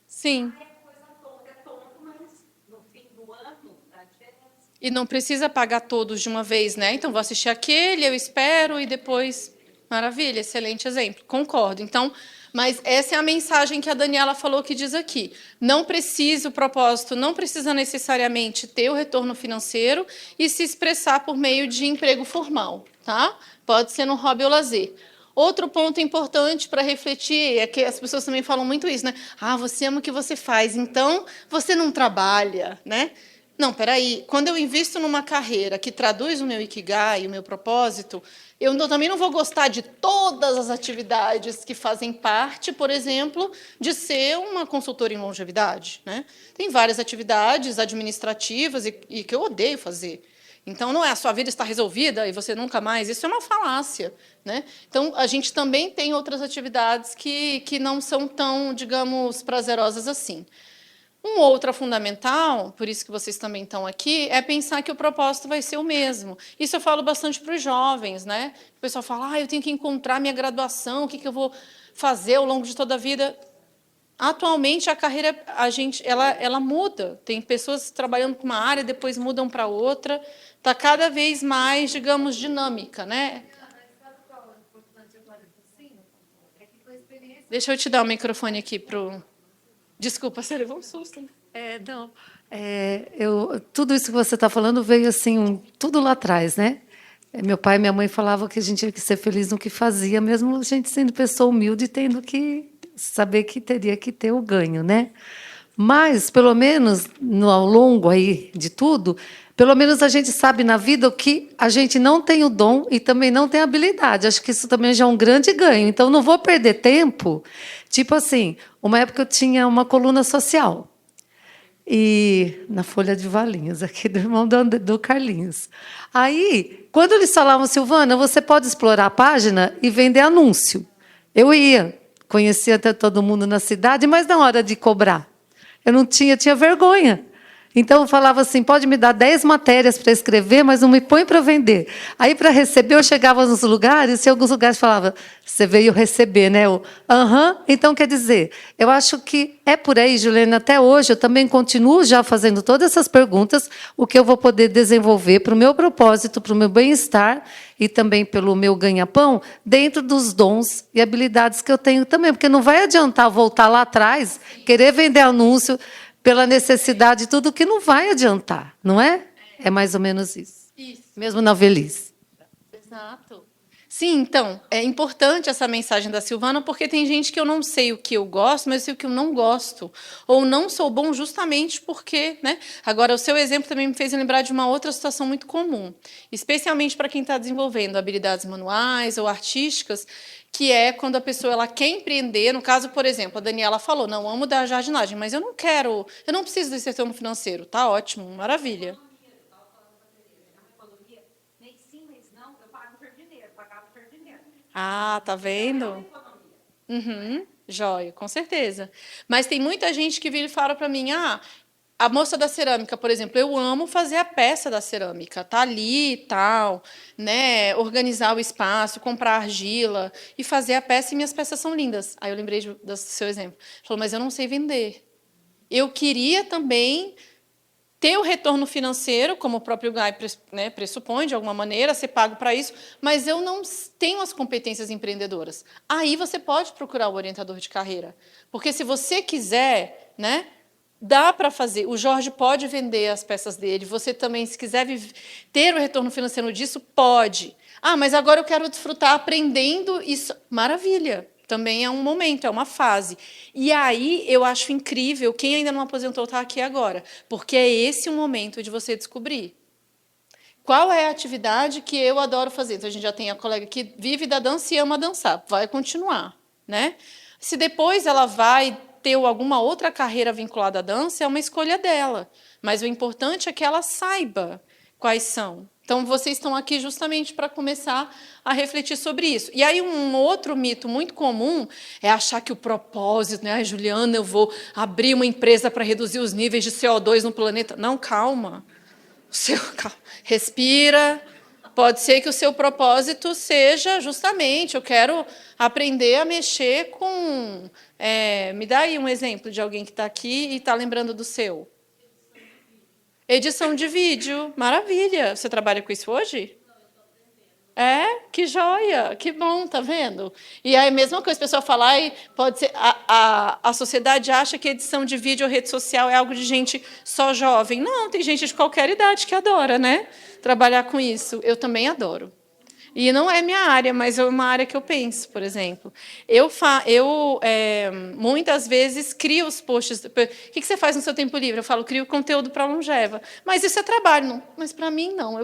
Sim. E não precisa pagar todos de uma vez, né? Então, vou assistir aquele, eu espero e depois... Maravilha, excelente exemplo. Concordo. Então, mas essa é a mensagem que a Daniela falou que diz aqui. Não precisa, o propósito não precisa necessariamente ter o retorno financeiro e se expressar por meio de emprego formal, tá? Pode ser no hobby ou lazer. Outro ponto importante para refletir é que as pessoas também falam muito isso, né? Ah, você ama o que você faz, então você não trabalha, né? Não, peraí. Quando eu invisto numa carreira que traduz o meu Ikigai, o meu propósito, também não vou gostar de todas as atividades que fazem parte, por exemplo, de ser uma consultora em longevidade, né? Tem várias atividades administrativas e que eu odeio fazer. Então, não é a sua vida está resolvida e você nunca mais. Isso é uma falácia, né? Então, a gente também tem outras atividades que não são tão, digamos, prazerosas assim. Outra fundamental, por isso que vocês também estão aqui, é pensar que o propósito vai ser o mesmo. Isso eu falo bastante para os jovens, né? O pessoal fala, eu tenho que encontrar minha graduação, o que eu vou fazer ao longo de toda a vida. Atualmente, a carreira, ela muda. Tem pessoas trabalhando com uma área, depois mudam para outra. Está cada vez mais, digamos, dinâmica, né? Deixa eu te dar o microfone aqui para o... Desculpa, você levou um susto. Não. Tudo isso que você está falando veio assim, tudo lá atrás, né? Meu pai e minha mãe falavam que a gente tinha que ser feliz no que fazia, mesmo a gente sendo pessoa humilde, tendo que saber que teria que ter o ganho, né? Mas, pelo menos, ao longo aí de tudo, pelo menos a gente sabe na vida que a gente não tem o dom e também não tem habilidade. Acho que isso também já é um grande ganho. Então, não vou perder tempo. Tipo assim, uma época eu tinha uma coluna social. E na Folha de Valinhos, aqui do irmão do Carlinhos. Aí, quando eles falavam, Silvana, você pode explorar a página e vender anúncio. Eu ia, conhecia até todo mundo na cidade, mas na hora de cobrar, eu não tinha vergonha. Então, eu falava assim, pode me dar 10 matérias para escrever, mas não me põe para vender. Aí, para receber, eu chegava nos lugares, e alguns lugares falavam, você veio receber, né? Então, quer dizer, eu acho que é por aí, Juliana, até hoje, eu também continuo já fazendo todas essas perguntas, o que eu vou poder desenvolver para o meu propósito, para o meu bem-estar e também pelo meu ganha-pão, dentro dos dons e habilidades que eu tenho também, porque não vai adiantar voltar lá atrás, querer vender anúncio, pela necessidade, tudo que não vai adiantar, não é? É mais ou menos isso. Mesmo na velhice. Exato. Sim, então, é importante essa mensagem da Silvana, porque tem gente que eu não sei o que eu gosto, mas eu sei o que eu não gosto. Ou não sou bom justamente porque... né? Agora, o seu exemplo também me fez lembrar de uma outra situação muito comum, especialmente para quem está desenvolvendo habilidades manuais ou artísticas, que é quando a pessoa ela quer empreender. No caso, por exemplo, a Daniela falou, não, amo dar jardinagem, mas eu não preciso desse retorno financeiro. Tá ótimo, maravilha. Ah, tá vendo? Joia, com certeza. Mas tem muita gente que vira e fala para mim, a moça da cerâmica, por exemplo, eu amo fazer a peça da cerâmica, tá ali e tal, né? Organizar o espaço, comprar argila e fazer a peça, e minhas peças são lindas. Aí eu lembrei do seu exemplo. Falou, mas eu não sei vender. Eu queria também ter o retorno financeiro, como o próprio Guy, né, pressupõe, de alguma maneira, ser pago para isso, mas eu não tenho as competências empreendedoras. Aí você pode procurar o orientador de carreira. Porque se você quiser, né, dá para fazer. O Jorge pode vender as peças dele. Você também, se quiser ter o retorno financeiro disso, pode. Ah, mas agora eu quero desfrutar aprendendo isso. Maravilha. Também é um momento, é uma fase. E aí eu acho incrível, quem ainda não aposentou está aqui agora, porque é esse o momento de você descobrir. Qual é a atividade que eu adoro fazer? Então, a gente já tem a colega que vive da dança e ama dançar, vai continuar, né? Se depois ela vai ter alguma outra carreira vinculada à dança, é uma escolha dela. Mas o importante é que ela saiba quais são. Então, vocês estão aqui justamente para começar a refletir sobre isso. E aí, um outro mito muito comum é achar que o propósito, né? Juliana, eu vou abrir uma empresa para reduzir os níveis de CO2 no planeta. Não, calma. Calma. Respira. Pode ser que o seu propósito seja justamente, eu quero aprender a mexer com... me dá aí um exemplo de alguém que está aqui e está lembrando do seu. Edição de vídeo, maravilha. Você trabalha com isso hoje? É, que joia, que bom, tá vendo? E aí, a mesma coisa, o pessoal fala, pode ser, a sociedade acha que edição de vídeo ou rede social é algo de gente só jovem. Não, tem gente de qualquer idade que adora, né? Trabalhar com isso. Eu também adoro. E não é minha área, mas é uma área que eu penso, por exemplo. Eu muitas vezes crio os posts. O que você faz no seu tempo livre? Eu falo, crio conteúdo para a Longeva. Mas isso é trabalho. Não. Mas, para mim, não.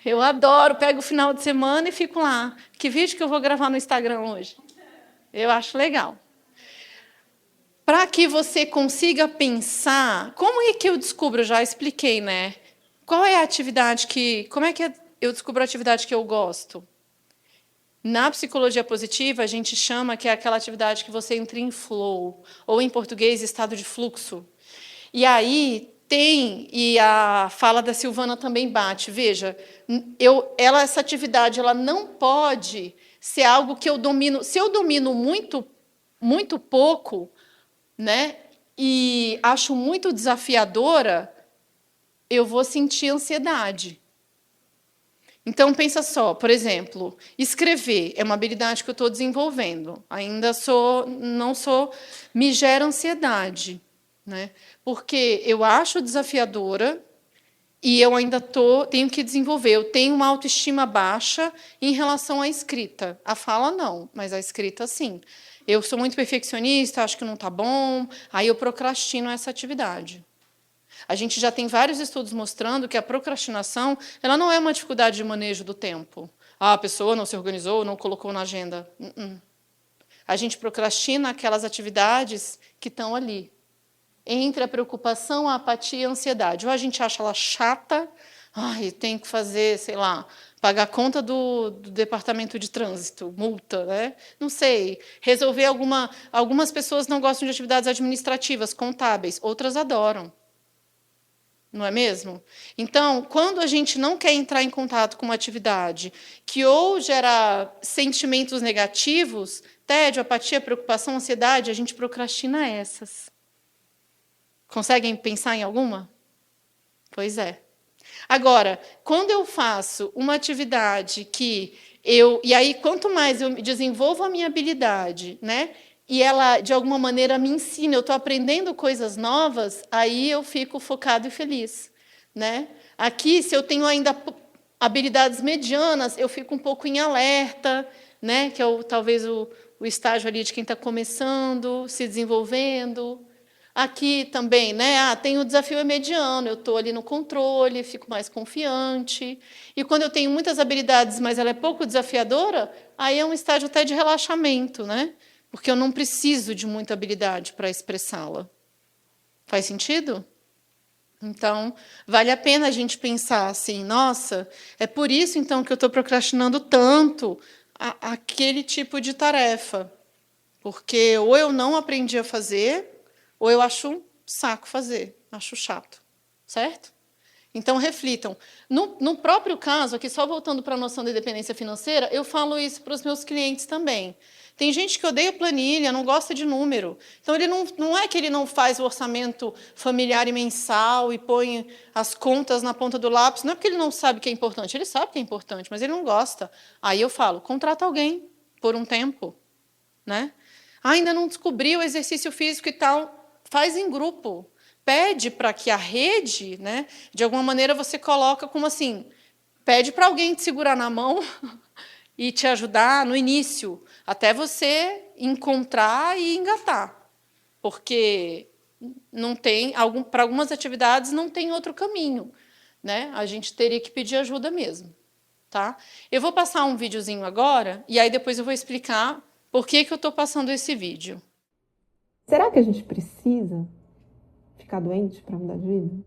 Eu adoro, pego o final de semana e fico lá. Que vídeo que eu vou gravar no Instagram hoje? Eu acho legal. Para que você consiga pensar... Como é que eu descubro? Eu já expliquei, né? Qual é a atividade que... Como é que eu descubro a atividade que eu gosto? Na psicologia positiva, a gente chama que é aquela atividade que você entra em flow, ou em português, estado de fluxo. E aí e a fala da Silvana também bate. Veja, essa atividade ela não pode ser algo que eu domino. Se eu domino muito, muito pouco, né, e acho muito desafiadora, eu vou sentir ansiedade. Então, pensa só, por exemplo, escrever é uma habilidade que eu estou desenvolvendo. Ainda me gera ansiedade, né? Porque eu acho desafiadora e eu ainda tenho que desenvolver. Eu tenho uma autoestima baixa em relação à escrita. A fala, não, mas a escrita, sim. Eu sou muito perfeccionista, acho que não está bom, aí eu procrastino essa atividade. A gente já tem vários estudos mostrando que a procrastinação ela não é uma dificuldade de manejo do tempo. A pessoa não se organizou, não colocou na agenda. A gente procrastina aquelas atividades que estão ali. Entre a preocupação, a apatia e a ansiedade. Ou a gente acha ela chata, tem que fazer, sei lá, pagar a conta do departamento de trânsito, multa, né? Não sei. Resolver algumas pessoas não gostam de atividades administrativas, contábeis, outras adoram. Não é mesmo? Então, quando a gente não quer entrar em contato com uma atividade que ou gera sentimentos negativos, tédio, apatia, preocupação, ansiedade, a gente procrastina essas. Conseguem pensar em alguma? Pois é. Agora, quando eu faço uma atividade e aí, quanto mais eu desenvolvo a minha habilidade, né? E ela, de alguma maneira, me ensina, eu estou aprendendo coisas novas, aí eu fico focado e feliz. Né? Aqui, se eu tenho ainda habilidades medianas, eu fico um pouco em alerta, né? Que é talvez o estágio ali de quem está começando, se desenvolvendo. Aqui também, né? Tem o desafio mediano, eu estou ali no controle, fico mais confiante. E quando eu tenho muitas habilidades, mas ela é pouco desafiadora, aí é um estágio até de relaxamento, né? Porque eu não preciso de muita habilidade para expressá-la. Faz sentido? Então, vale a pena a gente pensar assim, nossa, é por isso, então, que eu estou procrastinando tanto aquele tipo de tarefa. Porque ou eu não aprendi a fazer, ou eu acho um saco fazer, acho chato. Certo? Então, reflitam. No próprio caso, aqui só voltando para a noção da independência financeira, eu falo isso para os meus clientes também. Tem gente que odeia planilha, não gosta de número. Então, ele não é que ele não faz o orçamento familiar e mensal e põe as contas na ponta do lápis. Não é porque ele não sabe que é importante. Ele sabe que é importante, mas ele não gosta. Aí eu falo, contrata alguém por um tempo. Né? Ainda não descobriu o exercício físico e tal, faz em grupo. Pede para que a rede, né, de alguma maneira, você coloca como assim, pede para alguém te segurar na mão e te ajudar no início, até você encontrar e engatar. Porque não tem, para algumas atividades não tem outro caminho. Né? A gente teria que pedir ajuda mesmo. Tá? Eu vou passar um videozinho agora, e aí depois eu vou explicar por que eu estou passando esse vídeo. Será que a gente precisa ficar doente para mudar de vida?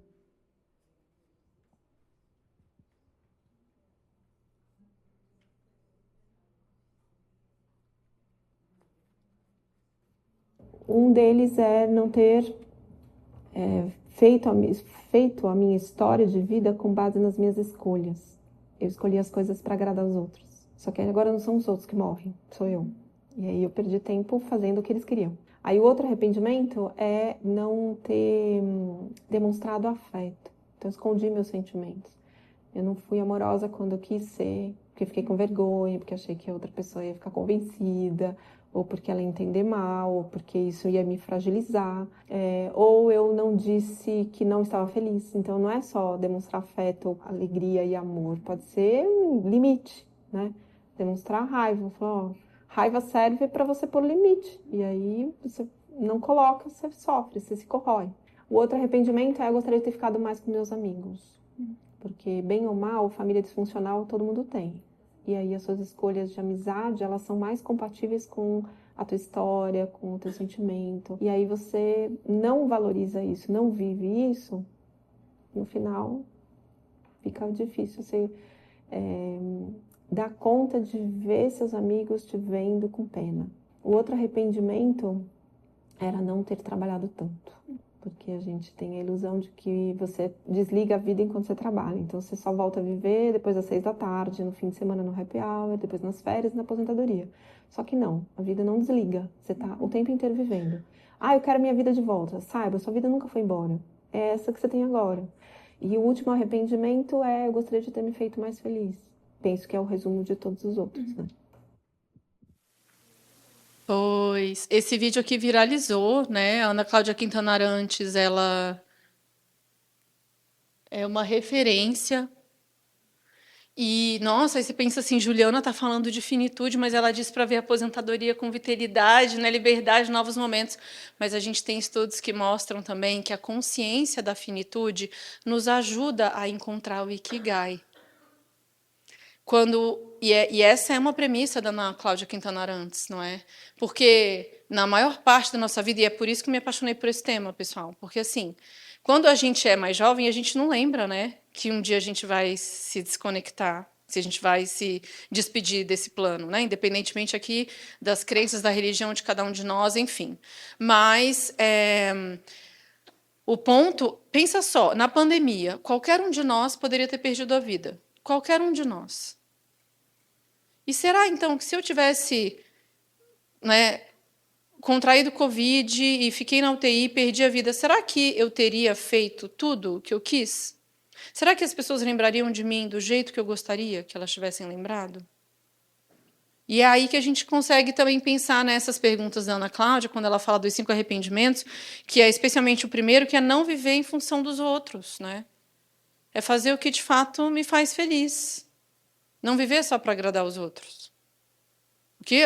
Um deles é não ter feito a minha história de vida com base nas minhas escolhas. Eu escolhi as coisas para agradar os outros. Só que agora não são os outros que morrem, sou eu. E aí eu perdi tempo fazendo o que eles queriam. Aí o outro arrependimento é não ter demonstrado afeto. Então eu escondi meus sentimentos. Eu não fui amorosa quando eu quis ser, porque fiquei com vergonha, porque achei que a outra pessoa ia ficar convencida, ou porque ela ia entender mal, ou porque isso ia me fragilizar, ou eu não disse que não estava feliz. Então não é só demonstrar afeto, alegria e amor, pode ser um limite, né? Demonstrar raiva, falar, ó, raiva serve para você pôr limite, e aí você não coloca, você sofre, você se corrói. O outro arrependimento é eu gostaria de ter ficado mais com meus amigos, porque bem ou mal, família disfuncional todo mundo tem. E aí as suas escolhas de amizade, elas são mais compatíveis com a tua história, com o teu sentimento. E aí você não valoriza isso, não vive isso, no final fica difícil você dar conta de ver seus amigos te vendo com pena. O outro arrependimento era não ter trabalhado tanto. Porque a gente tem a ilusão de que você desliga a vida enquanto você trabalha. Então, você só volta a viver depois das 6 da tarde, no fim de semana no happy hour, depois nas férias e na aposentadoria. Só que não, a vida não desliga. Você está o tempo inteiro vivendo. Ah, eu quero minha vida de volta. Saiba, sua vida nunca foi embora. É essa que você tem agora. E o último arrependimento é eu gostaria de ter me feito mais feliz. Penso que é o resumo de todos os outros, né? Pois, esse vídeo aqui viralizou, né? A Ana Cláudia Quintana Arantes, ela é uma referência. E, nossa, aí você pensa assim, Juliana está falando de finitude, mas ela diz para ver a aposentadoria com vitalidade, né? Liberdade, novos momentos. Mas a gente tem estudos que mostram também que a consciência da finitude nos ajuda a encontrar o Ikigai. E essa é uma premissa da Ana Cláudia Quintana Arantes, não é? Porque na maior parte da nossa vida, e é por isso que me apaixonei por esse tema, pessoal, porque assim, quando a gente é mais jovem, a gente não lembra, né, que um dia a gente vai se desconectar, se a gente vai se despedir desse plano, né, independentemente aqui das crenças da religião de cada um de nós, enfim. Mas o ponto, pensa só, na pandemia, qualquer um de nós poderia ter perdido a vida, qualquer um de nós. E será, então, que se eu tivesse, né, contraído Covid e fiquei na UTI e perdi a vida, será que eu teria feito tudo o que eu quis? Será que as pessoas lembrariam de mim do jeito que eu gostaria que elas tivessem lembrado? E é aí que a gente consegue também pensar nessas perguntas da Ana Cláudia, quando ela fala dos 5 arrependimentos, que é especialmente o primeiro, que é não viver em função dos outros, né? É fazer o que, de fato, me faz feliz. Não viver só para agradar os outros.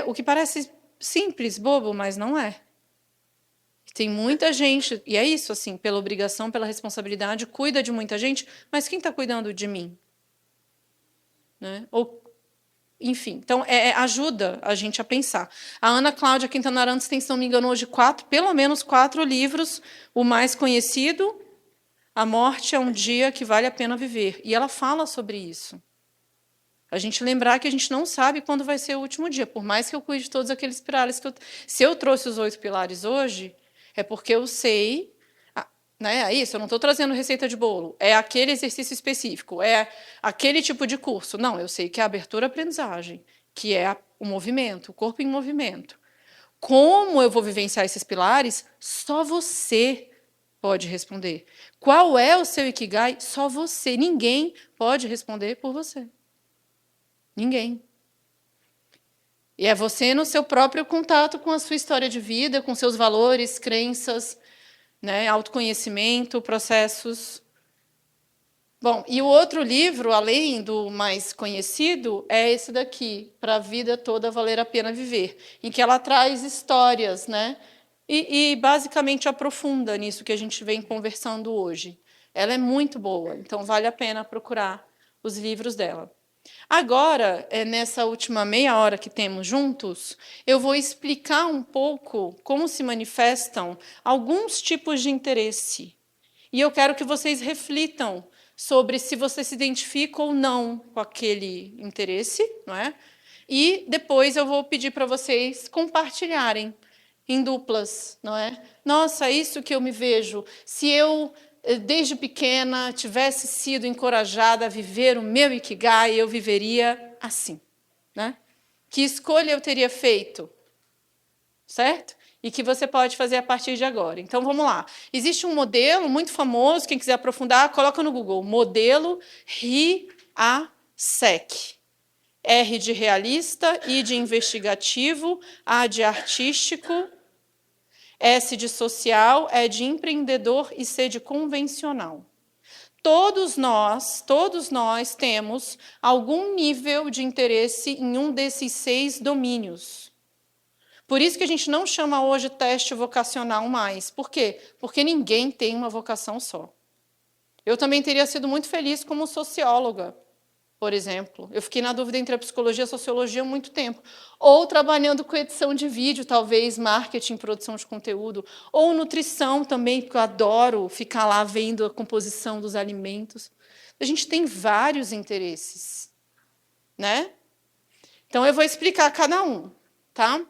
O que parece simples, bobo, mas não é. Tem muita gente, e é isso, assim, pela obrigação, pela responsabilidade, cuida de muita gente, mas quem está cuidando de mim? Né? Enfim, então, ajuda a gente a pensar. A Ana Cláudia Quintana Arantes tem, se não me engano, hoje pelo menos 4 livros. O mais conhecido, A Morte é um Dia que Vale a Pena Viver. E ela fala sobre isso. A gente lembrar que a gente não sabe quando vai ser o último dia, por mais que eu cuide de todos aqueles pilares. Se eu trouxe os 8 pilares hoje, é porque eu sei, né, é isso, eu não estou trazendo receita de bolo, é aquele exercício específico, é aquele tipo de curso. Não, eu sei que é abertura à aprendizagem. que é o movimento, o corpo em movimento. Como eu vou vivenciar esses pilares? Só você pode responder. Qual é o seu Ikigai? Só você. Ninguém pode responder por você. Ninguém. E é você no seu próprio contato com a sua história de vida, com seus valores, crenças, né, autoconhecimento, processos. Bom, e o outro livro, além do mais conhecido, é esse daqui, Para a Vida Toda Valer a Pena Viver, em que ela traz histórias, né, e basicamente aprofunda nisso que a gente vem conversando hoje. Ela é muito boa, então vale a pena procurar os livros dela. Agora, nessa última meia hora que temos juntos, eu vou explicar um pouco como se manifestam alguns tipos de interesse. E eu quero que vocês reflitam sobre se você se identifica ou não com aquele interesse, não é? E depois eu vou pedir para vocês compartilharem em duplas, não é? Nossa, isso que eu me vejo. Se eu, desde pequena, tivesse sido encorajada a viver o meu Ikigai, eu viveria assim, né? Que escolha eu teria feito? Certo? E que você pode fazer a partir de agora. Então, vamos lá. Existe um modelo muito famoso, quem quiser aprofundar, coloca no Google, modelo RI-A-SEC. R de realista, I de investigativo, A de artístico, S de social, E de empreendedor e C de convencional. Todos nós temos algum nível de interesse em um desses 6 domínios. Por isso que a gente não chama hoje teste vocacional mais. Por quê? Porque ninguém tem uma vocação só. Eu também teria sido muito feliz como socióloga, por exemplo. Eu fiquei na dúvida entre a psicologia e a sociologia há muito tempo. Ou trabalhando com edição de vídeo, talvez, marketing, produção de conteúdo. Ou nutrição também, porque eu adoro ficar lá vendo a composição dos alimentos. A gente tem vários interesses, né? Então, eu vou explicar cada um, tá?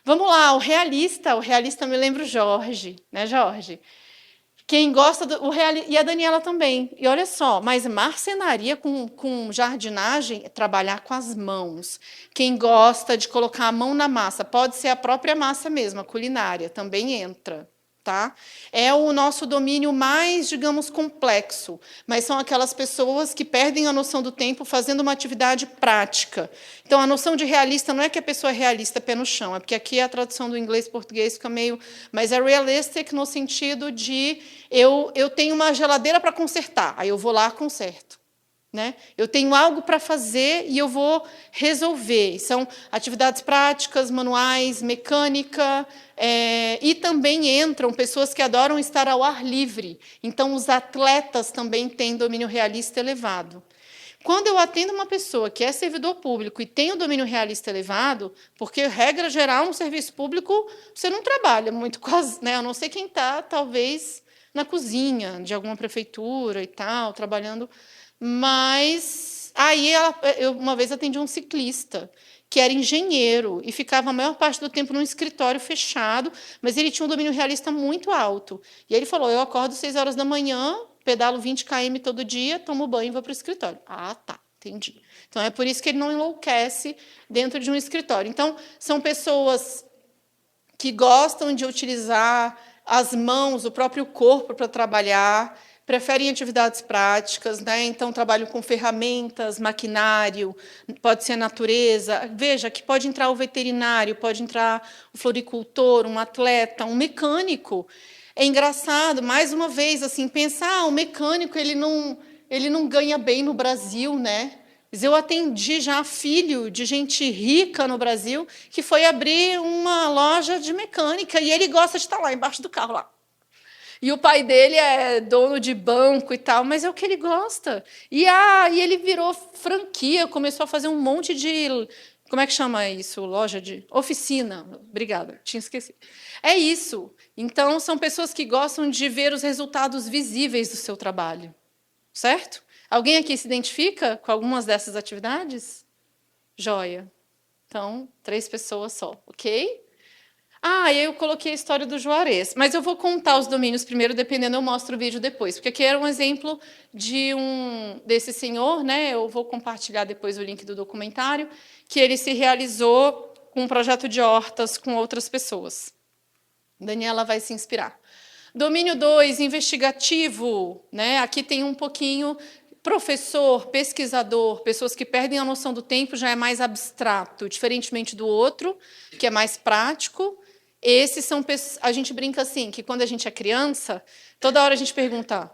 Vamos lá, o realista me lembra o Jorge, né, Jorge? Quem gosta do realista, e a Daniela também. E olha só, mas marcenaria com jardinagem é trabalhar com as mãos. Quem gosta de colocar a mão na massa, pode ser a própria massa mesmo, a culinária, também entra. Tá? É o nosso domínio mais, digamos, complexo, mas são aquelas pessoas que perdem a noção do tempo fazendo uma atividade prática. Então, a noção de realista não é que a pessoa é realista pé no chão, é porque aqui a tradução do inglês para português fica meio... Mas é realistic no sentido de eu tenho uma geladeira para consertar, aí eu vou lá e conserto. Né? Eu tenho algo para fazer e eu vou resolver. São atividades práticas, manuais, mecânica, e também entram pessoas que adoram estar ao ar livre. Então, os atletas também têm domínio realista elevado. Quando eu atendo uma pessoa que é servidor público e tem o domínio realista elevado, porque, regra geral, no serviço público, você não trabalha muito quase, né? A não ser quem está, talvez, na cozinha de alguma prefeitura e tal, trabalhando... Mas aí eu uma vez atendi um ciclista que era engenheiro e ficava a maior parte do tempo num escritório fechado, mas ele tinha um domínio realista muito alto. E ele falou, eu acordo 6 horas da manhã, pedalo 20 km todo dia, tomo banho e vou para o escritório. Ah, tá, entendi. Então, é por isso que ele não enlouquece dentro de um escritório. Então, são pessoas que gostam de utilizar as mãos, o próprio corpo para trabalhar, preferem atividades práticas, né? Então, trabalham com ferramentas, maquinário, pode ser a natureza. Veja, que pode entrar o veterinário, pode entrar o floricultor, um atleta, um mecânico. É engraçado, mais uma vez, assim, pensar, o mecânico ele não ganha bem no Brasil, né? Mas eu atendi já filho de gente rica no Brasil que foi abrir uma loja de mecânica e ele gosta de estar lá embaixo do carro, lá. E o pai dele é dono de banco e tal, mas é o que ele gosta. E ele virou franquia, começou a fazer um monte de... Como é que chama isso? Loja de... Oficina. Obrigada, tinha esquecido. É isso. Então, são pessoas que gostam de ver os resultados visíveis do seu trabalho. Certo? Alguém aqui se identifica com algumas dessas atividades? Joia. Então, 3 pessoas só, ok? Ah, e aí eu coloquei a história do Juarez. Mas eu vou contar os domínios primeiro, dependendo, eu mostro o vídeo depois. Porque aqui era um exemplo desse senhor, né? Eu vou compartilhar depois o link do documentário, que ele se realizou com um projeto de hortas com outras pessoas. Daniela vai se inspirar. Domínio 2, investigativo. Né? Aqui tem um pouquinho professor, pesquisador, pessoas que perdem a noção do tempo, já é mais abstrato, diferentemente do outro, que é mais prático. Esses são, a gente brinca assim, que quando a gente é criança, toda hora a gente pergunta,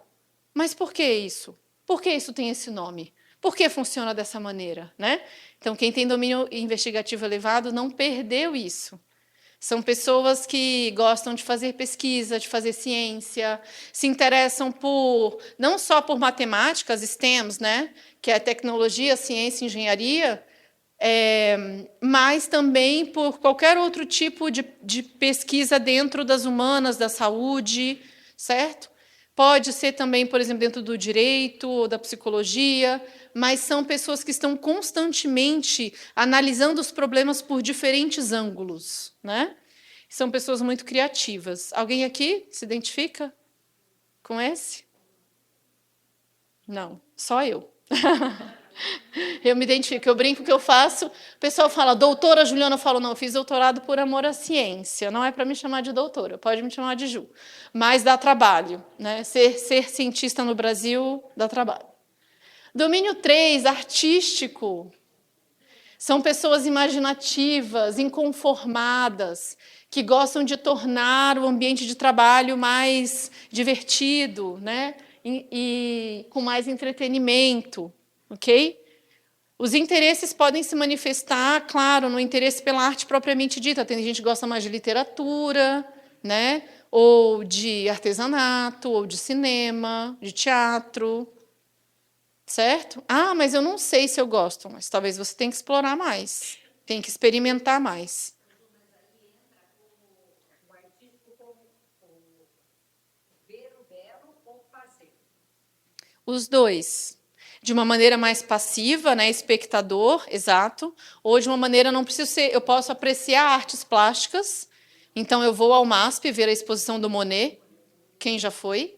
mas por que isso? Por que isso tem esse nome? Por que funciona dessa maneira? Né? Então, quem tem domínio investigativo elevado não perdeu isso. São pessoas que gostam de fazer pesquisa, de fazer ciência, se interessam não só por matemáticas, STEMs, né? Que é tecnologia, ciência, engenharia, mas também por qualquer outro tipo de pesquisa dentro das humanas, da saúde, certo? Pode ser também, por exemplo, dentro do direito ou da psicologia, mas são pessoas que estão constantemente analisando os problemas por diferentes ângulos, né? São pessoas muito criativas. Alguém aqui se identifica com esse? Não, só eu. Eu me identifico, eu brinco que eu faço. O pessoal fala, doutora Juliana, eu falo, não, eu fiz doutorado por amor à ciência. Não é para me chamar de doutora, pode me chamar de Ju. Mas dá trabalho, né? Ser cientista no Brasil dá trabalho. Domínio 3, artístico. São pessoas imaginativas, inconformadas, que gostam de tornar o ambiente de trabalho mais divertido, né? E com mais entretenimento. Ok? Os interesses podem se manifestar, claro, no interesse pela arte propriamente dita. Tem gente que gosta mais de literatura, né? Ou de artesanato, ou de cinema, de teatro. Certo? Ah, mas eu não sei se eu gosto. Mas talvez você tenha que explorar mais. Tem que experimentar mais. Os dois. De uma maneira mais passiva, né, espectador, exato, ou de uma maneira, não preciso ser, eu posso apreciar artes plásticas, então eu vou ao MASP ver a exposição do Monet, quem já foi?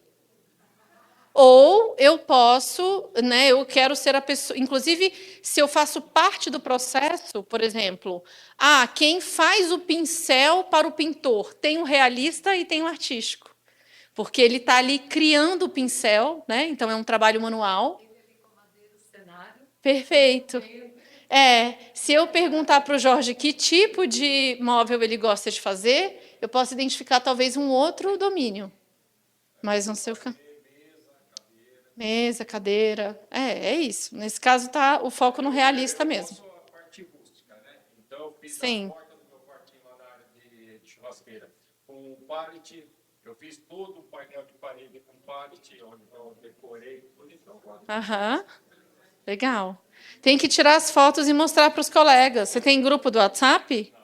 Ou eu posso, né, eu quero ser a pessoa, inclusive, se eu faço parte do processo, por exemplo, quem faz o pincel para o pintor? Tem o realista e tem o artístico, porque ele está ali criando o pincel, né, então é um trabalho manual. Perfeito. Se eu perguntar para o Jorge que tipo de móvel ele gosta de fazer, eu posso identificar talvez um outro domínio. Mas não sei o que. Mesa, cadeira. É isso. Nesse caso está o foco no realista mesmo. Eu sou a parte rústica, né? Então eu fiz Sim. a porta do meu quartinho lá na área de churrasqueira com pallet. Eu fiz todo o painel de parede com pallet, onde eu decorei tudo. Então, Aham. Legal. Tem que tirar as fotos e mostrar para os colegas. Você tem grupo do WhatsApp?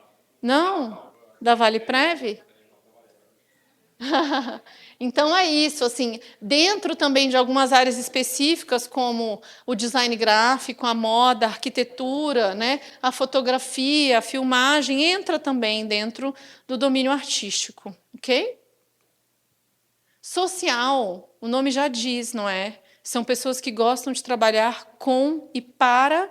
Não? Da Vale Prev? Então é isso, assim, dentro também de algumas áreas específicas, como o design gráfico, a moda, a arquitetura, né, a fotografia, a filmagem, entra também dentro do domínio artístico, ok? Social, o nome já diz, não é? São pessoas que gostam de trabalhar com e para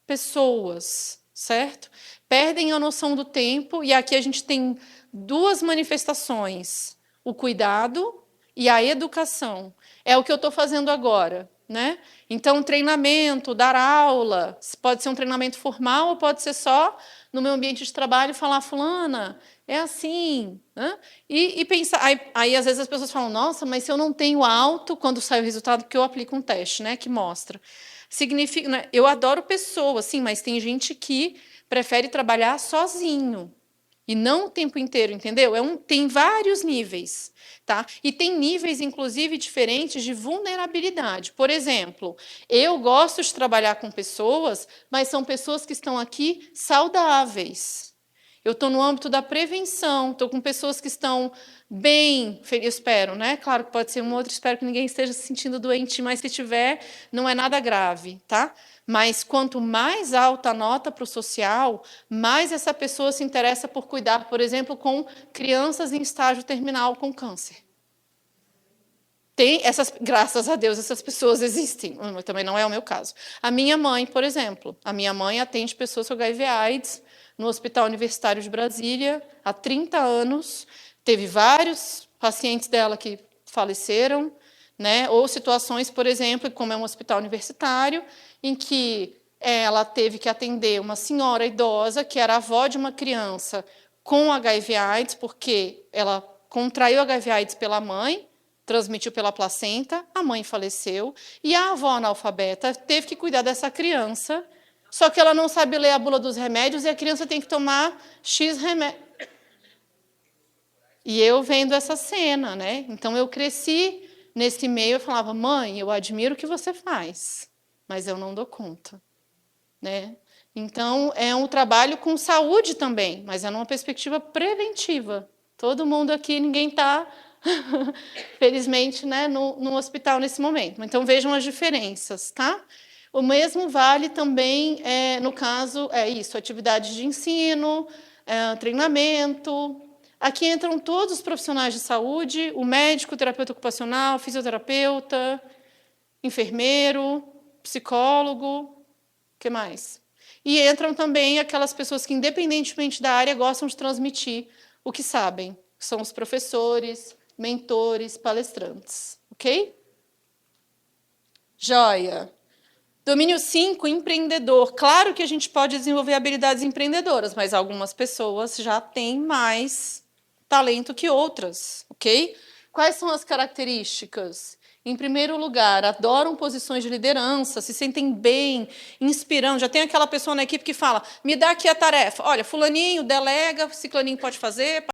pessoas, certo? Perdem a noção do tempo, e aqui a gente tem duas manifestações, o cuidado e a educação. É o que eu estou fazendo agora, né? Então, treinamento, dar aula, pode ser um treinamento formal ou pode ser só no meu ambiente de trabalho falar, fulana, é assim, né? E pensar, aí às vezes as pessoas falam, nossa, mas se eu não tenho alto, quando sai o resultado, porque eu aplico um teste, né, que mostra. Significa, né, eu adoro pessoas, sim, mas tem gente que prefere trabalhar sozinho. E não o tempo inteiro, entendeu? Tem vários níveis, tá? E tem níveis, inclusive, diferentes de vulnerabilidade. Por exemplo, eu gosto de trabalhar com pessoas, mas são pessoas que estão aqui saudáveis. Eu estou no âmbito da prevenção, estou com pessoas que estão bem, eu espero, né? Claro que pode ser um outro, espero que ninguém esteja se sentindo doente, mas se tiver, não é nada grave, tá? Mas quanto mais alta a nota para o social, mais essa pessoa se interessa por cuidar, por exemplo, com crianças em estágio terminal com câncer. Graças a Deus, essas pessoas existem, também não é o meu caso. A minha mãe, por exemplo, a minha mãe atende pessoas com HIV/AIDS no Hospital Universitário de Brasília há 30 anos, teve vários pacientes dela que faleceram, né? Ou situações, por exemplo, como é um hospital universitário, em que ela teve que atender uma senhora idosa, que era avó de uma criança com HIV/AIDS, porque ela contraiu HIV/AIDS pela mãe, transmitiu pela placenta, a mãe faleceu, e a avó analfabeta teve que cuidar dessa criança, só que ela não sabe ler a bula dos remédios e a criança tem que tomar X remédio. E eu vendo essa cena, né? Então eu cresci nesse meio, eu falava, mãe, eu admiro o que você faz, mas eu não dou conta, né? Então é um trabalho com saúde também, mas é numa perspectiva preventiva. Todo mundo aqui, ninguém está felizmente, né, no hospital nesse momento. Então, vejam as diferenças, tá? O mesmo vale também, no caso, atividades de ensino, treinamento. Aqui entram todos os profissionais de saúde, o médico, o terapeuta ocupacional, fisioterapeuta, enfermeiro, psicólogo, o que mais? E entram também aquelas pessoas que, independentemente da área, gostam de transmitir o que sabem. São os professores, mentores, palestrantes, ok? Joia. Domínio 5, empreendedor. Claro que a gente pode desenvolver habilidades empreendedoras, mas algumas pessoas já têm mais talento que outras, ok? Quais são as características? Em primeiro lugar, adoram posições de liderança, se sentem bem, inspirando. Já tem aquela pessoa na equipe que fala, me dá aqui a tarefa. Olha, fulaninho delega, ciclaninho pode fazer,